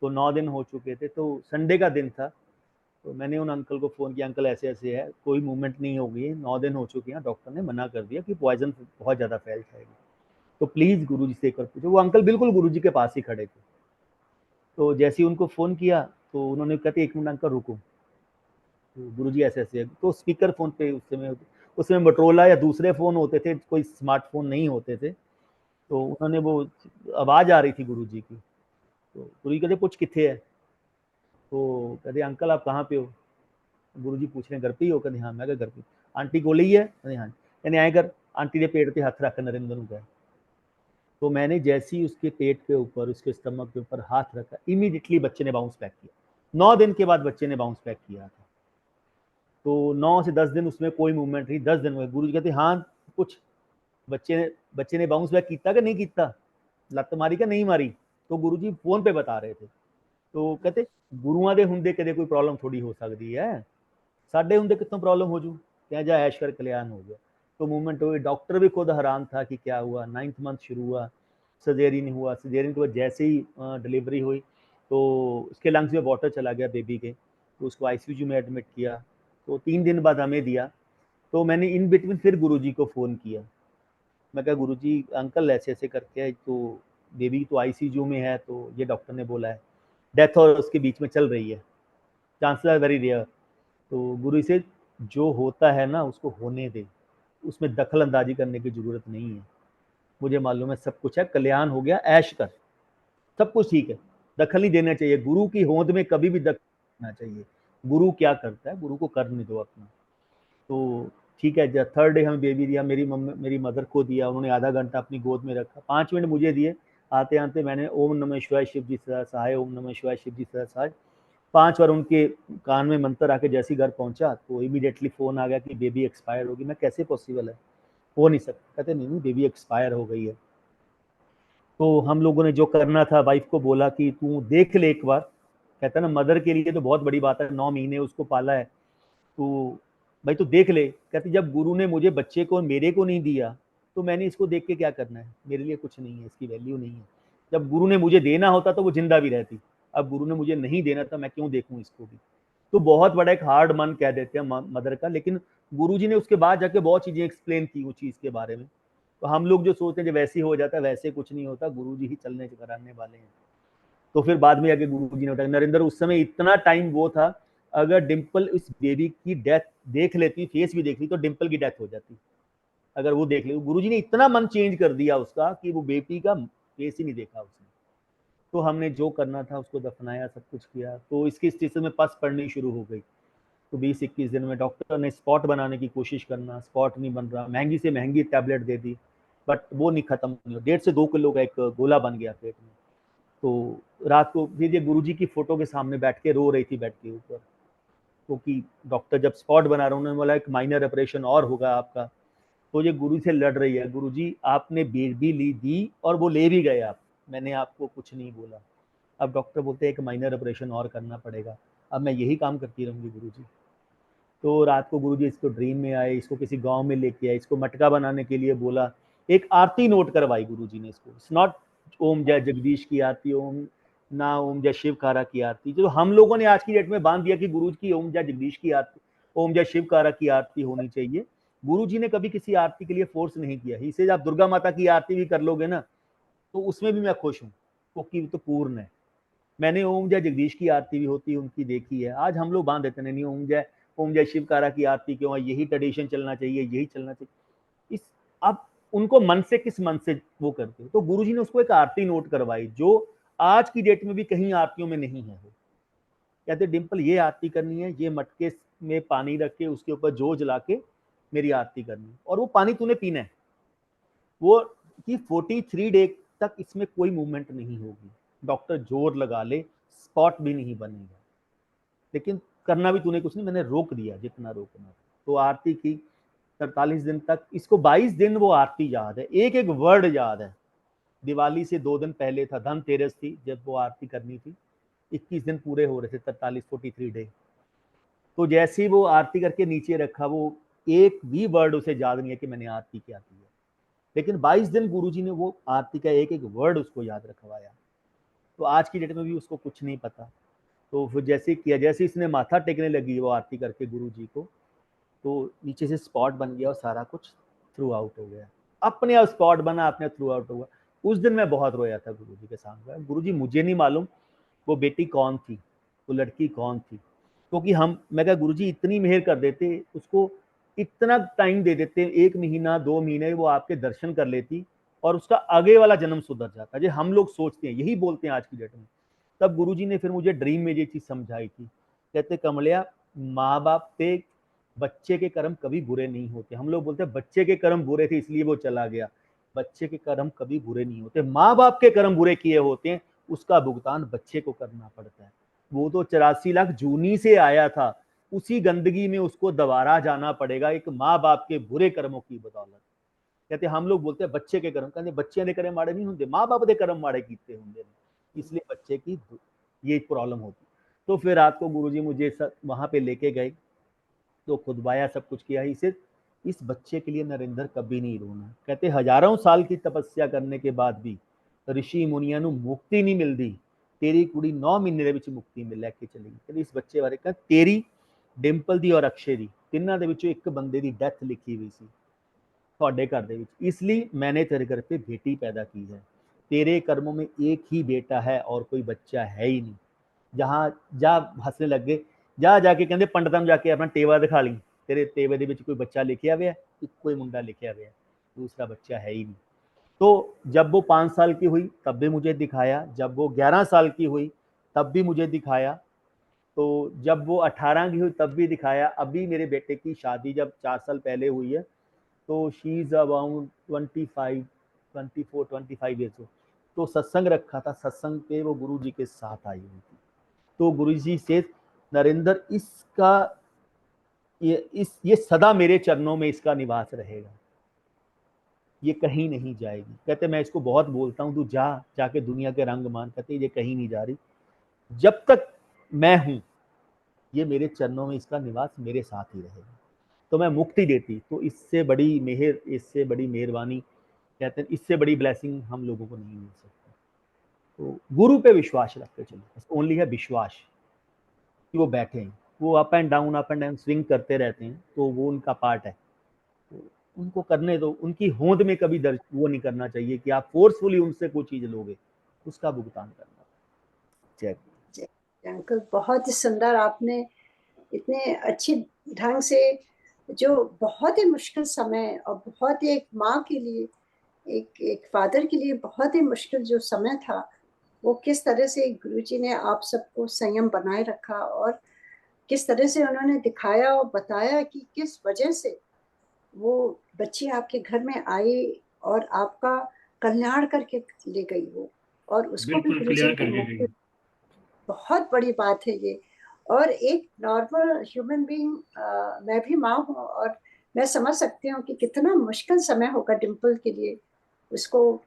तो 9 दिन हो चुके थे, तो संडे का दिन था। तो मैंने उन अंकल को फ़ोन किया, अंकल ऐसे ऐसे है, कोई मूवमेंट नहीं होगी, 9 दिन हो चुके हैं, डॉक्टर ने मना कर दिया कि पॉइजन बहुत ज़्यादा फैल जाएगी, तो प्लीज़ गुरुजी से एक बार पूछो। वो अंकल बिल्कुल गुरुजी के पास ही खड़े थे। तो जैसे ही उनको फ़ोन किया तो उन्होंने कहते 1 मिनट अंकल रुको, तो गुरुजी ऐसे ऐसे है। तो स्पीकर फ़ोन पे उसमें मोटरोला या दूसरे फ़ोन होते थे, कोई स्मार्टफ़ोन नहीं होते थे। तो उन्होंने वो आवाज़ आ रही थी गुरुजी की। तो गुरुजी कहते पुछ किथे है। तो कहते अंकल आप कहाँ पे हो। गुरुजी पूछ रहे घर पे ही हो। कहते हाँ। मैं घर पे। आंटी कोल ही है। कहते हाँ। कहते आए कर आंटी के पेट पे हाथ रख, नरेंद्र को कहा। तो मैंने जैसे ही उसके पेट के ऊपर, उसके स्टमक के ऊपर हाथ रखा, इमीडिएटली बच्चे ने बाउंस बैक किया। 9 दिन के बाद बच्चे ने बाउंस बैक किया था। तो 9 से 10 दिन उसमें कोई मूवमेंट नहीं। 10 दिन हुए। गुरुजी कहते हाँ कुछ बच्चे ने बाउंस बैक किया कि नहीं किया, लत मारी कि नहीं मारी। तो गुरुजी फोन पे बता रहे थे। तो कहते गुरुआं दे हुंदे कदे कोई प्रॉब्लम थोड़ी हो सकती है, साडे हुंदे कितों प्रॉब्लम हो जू। क्या जा ऐश कर कल्याण हो गया। तो मूवमेंट हो गई। डॉक्टर भी खुद हैरान था कि क्या हुआ। 9th मंथ शुरू हुआ, सर्जेरियन हुआ। सर्जेरियन के बाद जैसे ही डिलीवरी हुई तो उसके लंग्स में वाटर चला गया बेबी के, तो उसको आईसीयू में एडमिट किया। तो 3 दिन बाद हमें दिया। तो मैंने इन बिटवीन फिर गुरुजी को फ़ोन किया। मैं कहा गुरुजी अंकल ऐसे ऐसे करके है, तो बेबी तो आईसीयू में है, तो ये डॉक्टर ने बोला है डेथ और उसके बीच में चल रही है, चांसेस आर वेरी रेयर। तो गुरु से जो होता है ना उसको होने दे, उसमें दखल अंदाजी करने की जरूरत नहीं है। मुझे मालूम है सब कुछ है, कल्याण हो गया, ऐश कर, सब कुछ ठीक है। दखल नहीं देना चाहिए, गुरु की होंद में कभी भी दखल देना चाहिए। गुरु क्या करता है, गुरु को करने दो अपना। तो ठीक है, जब 3rd डे हमें बेबी दिया, मेरी मदर को दिया, उन्होंने आधा घंटा अपनी गोद में रखा, 5 मिनट मुझे दिए। आते आते मैंने ओम नमः शिवाय शिव जी सदा सहाय, ओम नमः शिवाय शिव जी सदा सहाय 5 बार उनके कान में मंत्र आके जैसे घर पहुंचा तो इमीडिएटली फ़ोन आ गया कि बेबी एक्सपायर होगी। मैं कैसे पॉसिबल है, हो नहीं सकता। कहते नहीं बेबी एक्सपायर हो गई है। तो हम लोगों ने जो करना था, वाइफ को बोला कि तू देख ले एक बार। कहता ना, मदर के लिए तो बहुत बड़ी बात है, 9 महीने उसको पाला है, तो भाई तू देख ले। कहती जब गुरु ने मुझे बच्चे को मेरे को नहीं दिया, तो मैंने इसको देख के क्या करना है, मेरे लिए कुछ नहीं है, इसकी वैल्यू नहीं है। जब गुरु ने मुझे देना होता तो वो जिंदा भी रहती, अब गुरु ने मुझे नहीं देना था, मैं क्यों देखूं इसको भी। तो बहुत बड़ा एक हार्ड मन कह देते हैं मदर का, लेकिन गुरुजी ने उसके बाद जाके बहुत चीजें एक्सप्लेन की उस चीज के बारे में। तो हम लोग जो सोचते हैं जब वैसे ही हो जाता है, वैसे कुछ नहीं होता, गुरुजी ही चलने कराने वाले हैं। तो फिर बाद में आके गुरुजी ने बताया, नरेंद्र उस समय इतना टाइम वो था, अगर डिम्पल इस बेबी की डेथ देख लेती, फेस भी देख ली, तो डिम्पल की डेथ हो जाती। अगर वो देख ले, गुरुजी ने इतना मन चेंज कर दिया उसका कि वो बेबी का फेस ही नहीं देखा उसने। तो हमने जो करना था उसको दफनाया, सब कुछ किया। तो इसकी स्टेशन में पस पड़नी शुरू हो गई। तो 20-21 दिन में डॉक्टर ने स्पॉट बनाने की कोशिश करना, स्पॉट नहीं बन रहा, महंगी से महंगी टैबलेट दे दी, बट वो नहीं खत्म नहीं हो। 1.5 से 2 किलो का एक गोला बन गया पेट में। तो रात को फिर ये गुरुजी की फोटो के सामने बैठ के रो रही थी बेड के ऊपर, क्योंकि डॉक्टर जब स्पॉट बना रहा, उन्होंने बोला एक माइनर ऑपरेशन और होगा आपका। तो ये गुरु से लड़ रही है, गुरुजी आपने बेबी ली दी और वो ले भी गए आप, मैंने आपको कुछ नहीं बोला। अब डॉक्टर बोलते हैं एक माइनर ऑपरेशन और करना पड़ेगा, अब मैं यही काम करती रहूंगी गुरुजी। तो रात को गुरुजी इसको ड्रीम में आए, इसको किसी गांव में लेके आए, इसको मटका बनाने के लिए बोला, एक आरती नोट करवाई गुरुजी ने इसको। इट्स नॉट ओम जय जगदीश की आरती, ओम ना ओम जय शिवकारा की आरती, जो हम लोगों ने आज की डेट में बांध दिया कि गुरु की ओम जय जगदीश की आरती, ओम जय शिवकारा की आरती होनी चाहिए। गुरुजी ने कभी किसी आरती के लिए फोर्स नहीं किया। इसे आप दुर्गा माता की आरती भी कर लोगे ना, तो उसमें भी मैं खुश हूँ, क्योंकि तो पूर्ण है। मैंने ओम जय जगदीश की आरती भी होती है उनकी देखी है। आज हम लोग बांध देते नहीं, ओम जय शिवकारा की आरती क्यों है, यही ट्रेडिशन चलना चाहिए, यही चलना चाहिए। इस अब उनको मन से, किस मन से वो करते हो। तो गुरुजी ने उसको एक आरती नोट करवाई, जो आज की डेट में भी कहीं आरतियों में नहीं है। वो कहते डिम्पल ये आरती करनी है, ये मटके में पानी रख के उसके ऊपर जो जला के मेरी आरती करनी है, और वो पानी तूने पीना है। वो कि 43 डे तक इसमें कोई मूवमेंट नहीं होगी, डॉक्टर जोर लगा ले, स्पॉट भी नहीं बनेगा, लेकिन करना भी तूने कुछ नहीं, मैंने रोक दिया जितना रोकना था। तो आरती की 43 दिन तक, इसको 22 दिन वो आरती याद है, एक एक वर्ड याद है। दिवाली से 2 दिन पहले था, धनतेरस थी जब वो आरती करनी थी, 21 दिन पूरे हो रहे थे, 43 डे। तो जैसे ही वो आरती करके नीचे रखा, वो एक भी वर्ड उसे याद नहीं है कि मैंने आरती क्या की है, लेकिन 22 दिन गुरुजी ने वो आरती का एक एक वर्ड उसको याद रखवाया। तो आज की डेट में भी उसको कुछ नहीं पता। तो फिर जैसे किया, जैसे इसने माथा टेकने लगी वो आरती करके गुरुजी को, तो नीचे से स्पॉट बन गया और सारा कुछ थ्रू आउट हो गया, अपने आप स्पॉट बना, अपने थ्रू आउट हुआ। उस दिन मैं बहुत रोया था गुरुजी के सामने। गुरुजी मुझे नहीं मालूम वो बेटी कौन थी, वो लड़की कौन थी, क्योंकि मैं कहा गुरुजी इतनी मेहर कर देते, उसको इतना टाइम दे देते, 1 महीना 2 महीने वो आपके दर्शन कर लेती और उसका आगे वाला जन्म सुधर जाता। जो हम लोग सोचते हैं, यही बोलते हैं आज की डेट में। तब गुरुजी ने फिर मुझे ड्रीम में ये चीज समझाई थी। कहते कमलिया, माँ बाप पे बच्चे के कर्म कभी बुरे नहीं होते। हम लोग बोलते हैं बच्चे के कर्म बुरे थे इसलिए वो चला गया, बच्चे के कर्म कभी बुरे नहीं होते, माँ बाप के कर्म बुरे किए होते हैं, उसका भुगतान बच्चे को करना पड़ता है। वो तो 84 लाख जूनी से आया था, उसी गंदगी में उसको दोबारा जाना पड़ेगा एक माँ बाप के बुरे कर्मों की बदौलत। कहते हम लोग बोलते हैं बच्चे के कर्म, कहते बच्चे ने कर्म माड़े नहीं होंगे, माँ बाप के कर्म माड़े कीते होंगे, इसलिए बच्चे की ये प्रॉब्लम होती। तो फिर रात को गुरुजी मुझे वहां पे लेके गए, तो खुदवाया, सब कुछ किया। इसे इस बच्चे के लिए नरेंद्र कभी नहीं रोना। कहते हजारों साल की तपस्या करने के बाद भी ऋषि मुनिया ਨੂੰ मुक्ति नहीं मिलती, तेरी कुड़ी 9 महीने ਦੇ ਵਿੱਚ ਮੁਕਤੀ ਮਿਲ ਲੈ ਕੇ ਚਲੀ ਗਈ। ਕਹਿੰਦੀ ਇਸ ਬੱਚੇ ਬਾਰੇ ਕਹਿੰਦਾ ਤੇਰੀ, ਡਿੰਪਲ ਦੀ ਔਰ ਅਕਸ਼ੇ ਦੀ, ਤਿੰਨਾਂ ਦੇ ਵਿੱਚੋਂ ਇੱਕ ਬੰਦੇ ਦੀ ਡੈਥ ਲਿਖੀ ਹੋਈ ਸੀ ਤੁਹਾਡੇ घर ਦੇ ਵਿੱਚ, इसलिए मैंने तेरे घर पे बेटी पैदा की है, तेरे कर्मों में एक ही बेटा है और कोई बच्चा है ही नहीं। जहां जा हंसने लग गए, जा जाके कहते पंडितां जाके अपना टेवा दिखा ली, तेरे तेवे दे विच कोई बच्चा लिखिया हुआ है, कोई मुंडा लिखिया हुआ है, दूसरा बच्चा है ही नहीं। तो जब वो 5 साल की हुई तब भी मुझे दिखाया, जब वो 11 साल की हुई तब भी मुझे दिखाया, तो जब वो 18 की हुई तब भी दिखाया। अभी मेरे बेटे की शादी जब 4 साल पहले हुई है, तो she is abound 24-25 years old. तो सत्संग रखा था, सत्संग पे वो गुरु जी के साथ आई हुई थी। तो गुरु जी से नरेंद्र इसका ये सदा मेरे चरणों में इसका निवास रहेगा। ये कहीं नहीं जाएगी। कहते मैं इसको बहुत बोलता हूँ, तू जाके दुनिया के रंग मान। कहते ये कहीं नहीं जा रही, जब तक मैं हूँ ये मेरे चरणों में, इसका निवास मेरे साथ ही रहेगा। तो मैं मुक्ति देती, तो इससे बड़ी मेहर, इससे बड़ी मेहरबानी, कहते हैं इससे बड़ी ब्लेसिंग हम लोगों को नहीं मिल सकती। तो गुरु पे विश्वास रख के चलो, ओनली है विश्वास कि वो बैठे हैं, वो अप एंड डाउन स्विंग करते रहते हैं, तो वो उनका पार्ट है। तो उनको करने दो, उनकी होंद में कभी दर्ज वो नहीं करना चाहिए कि आप फोर्सफुली उनसे कोई चीज लोगे, उसका भुगतान करना। जय अंकल, बहुत ही सुंदर, आपने इतने अच्छे ढंग से जो बहुत ही मुश्किल समय और बहुत ही एक माँ के लिए, एक फादर के लिए बहुत ही मुश्किल जो समय था, वो किस तरह से गुरुजी ने आप सबको संयम बनाए रखा और किस तरह से उन्होंने दिखाया और बताया कि किस वजह से वो बच्ची आपके घर में आई और आपका कल्याण करके ले गई वो, और उसको भी बिल्कुल गुरुजी क्लियर ने करके मुक्ति। गई। बहुत बड़ी बात है ये। और एक नॉर्मल ह्यूमन बीइंग, मैं भी माँ हूँ और मैं समझ सकती हूँ कि कितना मुश्किल समय होगा डिम्पल के लिए, उसको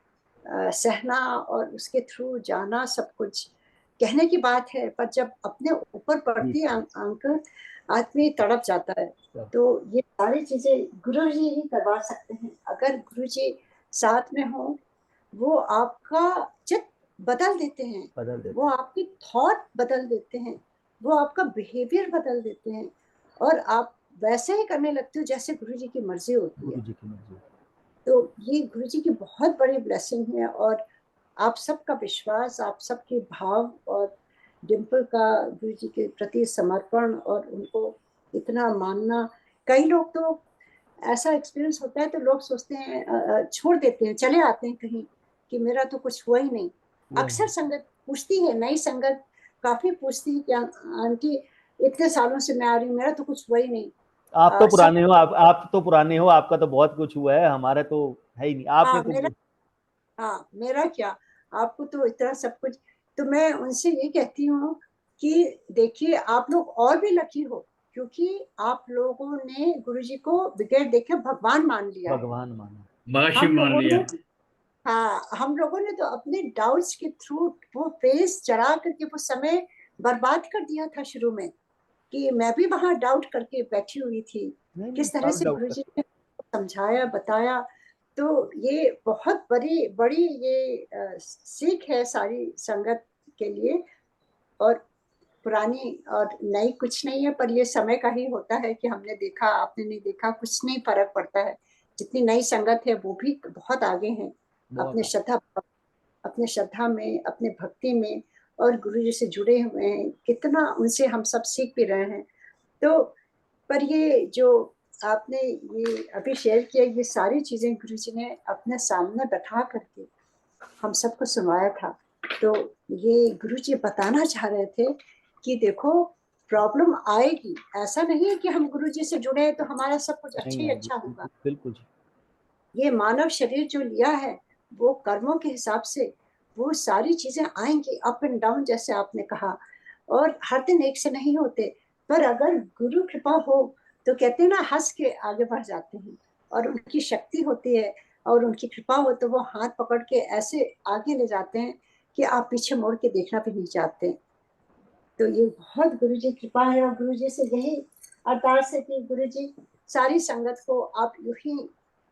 सहना और उसके थ्रू जाना। सब कुछ कहने की बात है, पर जब अपने ऊपर पड़ती है अंकल, आदमी तड़प जाता है। तो ये सारी चीजें गुरुजी ही करवा सकते हैं। अगर गुरुजी साथ में हो, वो आपका चित्त बदल देते हैं, वो आपकी थॉट बदल देते हैं, वो आपका बिहेवियर बदल देते हैं, और आप वैसे ही करने लगते हो जैसे गुरुजी की मर्जी होती है। गुरुजी की मर्जी। तो ये गुरुजी की बहुत बड़ी ब्लेसिंग है, और आप सबका विश्वास, आप सबके भाव, और डिम्पल का गुरुजी के प्रति समर्पण और उनको इतना मानना। कई लोग तो ऐसा एक्सपीरियंस होता है तो लोग सोचते हैं, छोड़ देते हैं, चले आते हैं कहीं कि मेरा तो कुछ हुआ ही नहीं। अक्सर संगत पूछती है, नई संगत काफी पूछती है कि आंटी इतने सालों से मैं आ रही हूँ, मेरा तो कुछ हुआ ही नहीं। आप तो सब पुराने हो, आप तो पुराने हो, आपका तो बहुत कुछ हुआ है, हमारा तो है ही नहीं। आपने तो मेरा क्या, आपको तो इतना सब कुछ। तो मैं उनसे ये कहती हूँ कि देखिए, आप लोग और भी लकी हो, क्योंकि आप लोगों ने गुरुजी को बगैर देखे भगवान मान लिया है। भगवान माना, महाशिव हम मान लोगों लिया। ने, हाँ, हम लोगों ने तो अपने डाउट्स के थ्रू वो फेस चढ़ा करके वो समय बर्बाद कर दिया था शुरू में, कि मैं भी वहां डाउट करके बैठी हुई थी। नहीं किस तरह सब से डाउट गुरुजी करते। ने समझाया, बताया। तो ये बहुत बड़ी बड़ी ये सीख है सारी संगत के लिए। और पुरानी और नई कुछ नहीं है, पर ये समय का ही होता है कि हमने देखा, आपने नहीं देखा, कुछ नहीं फर्क पड़ता है। जितनी नई संगत है वो भी बहुत आगे हैं अपने बहुत श्रद्धा में, अपने भक्ति में, और गुरु जी से जुड़े हुए हैं। कितना उनसे हम सब सीख भी रहे हैं। तो पर ये जो आपने ये अभी शेयर किया, ये सारी चीजें गुरु जी ने अपने सामने बैठा करके हम सबको सुनाया था। तो ये गुरु जी बताना चाह रहे थे कि देखो, प्रॉब्लम आएगी, ऐसा नहीं है कि हम गुरु जी से जुड़े तो हमारा सब कुछ अच्छा नहीं ही आएगी, अच्छा होगा। बिल्कुल जी। ये मानव शरीर जो लिया है, वो कर्मों के हिसाब से वो सारी चीजें आएंगी, अप एंड डाउन, जैसे आपने कहा, और हर दिन एक से नहीं होते। पर अगर गुरु कृपा हो तो कहते हैं ना, हंस के आगे बढ़ जाते हैं, और उनकी शक्ति होती है और उनकी कृपा हो तो वो हाथ पकड़ के ऐसे आगे ले जाते हैं कि आप पीछे मुड़ के देखना भी नहीं चाहते। तो ये बहुत गुरु जी कृपा है, और गुरु जी से यही अरदास है कि गुरु जी सारी संगत को आप यूं ही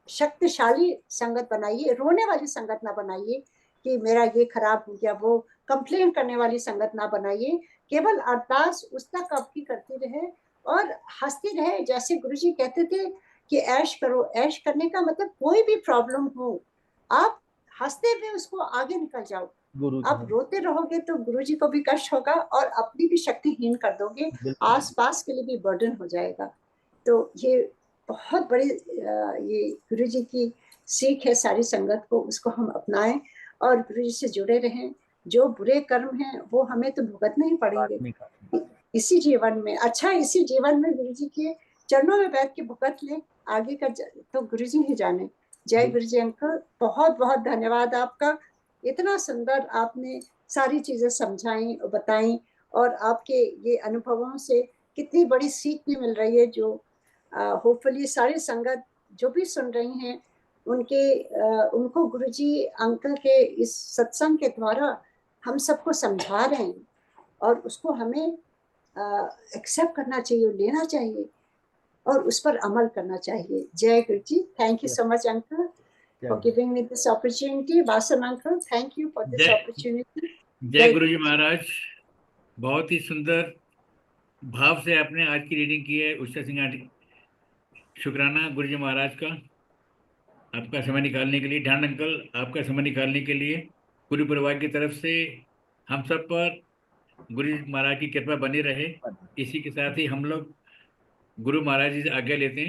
शक्तिशाली संगत बनाइए, रोने वाली संगत ना बनाइए कि मेरा ये खराब हो गया, वो कंप्लेन करने वाली संगत ना बनाइए। केवल अरदास उस तक आपकी करती रहे और हंसती रहे। जैसे गुरु जी कहते थे कि ऐश करो, ऐश करने का मतलब कोई भी प्रॉब्लम हो, आप हंसते हुए उसको आगे निकल जाओ। गुरु आप रोते रहोगे तो गुरुजी को भी कष्ट होगा और अपनी भी शक्तिहीन कर दोगे, आस पास के लिए भी बर्डन हो जाएगा। तो ये बहुत बड़ी ये गुरुजी की सीख है सारी संगत को, उसको हम अपनाएं और गुरुजी से जुड़े रहें। जो बुरे कर्म हैं वो हमें तो भुगतने ही पड़ेंगे इसी जीवन में। अच्छा, इसी जीवन में गुरुजी के चरणों में बैठ के भुगत ले, आगे का तो गुरुजी ही जाने। जय गुरुजी अंकल, बहुत बहुत धन्यवाद आपका। इतना सुंदर आपने सारी चीजें समझाई और बताई, और आपके ये अनुभवों से कितनी बड़ी सीख भी मिल रही है, जो होपफुली सारी संगत जो भी सुन रही हैं उनको गुरुजी अंकल के इस सत्संग के द्वारा हम सबको समझा रहे हैं और उसको हमें एक्सेप्ट करना चाहिए, लेना चाहिए और उस पर अमल करना चाहिए। जय गुरु जी। Thank you so much uncle for giving me this opportunity. Vasan uncle, thank you for this opportunity. जय गुरु जी महाराज। बहुत ही सुंदर भाव से आपने आज की रीडिंग की है उषा सिंह आंटी। शुक्राना गुरु जी महाराज का, आपका समय निकालने के लिए। ध्यान अंकल, आपका समय निकालने के लिए पूरे परिवार की तरफ से हम सब पर गुरु जी महाराज की कृपा बनी रहे। इसी के साथ ही हम लोग गुरु महाराज जी से आज्ञा लेते हैं।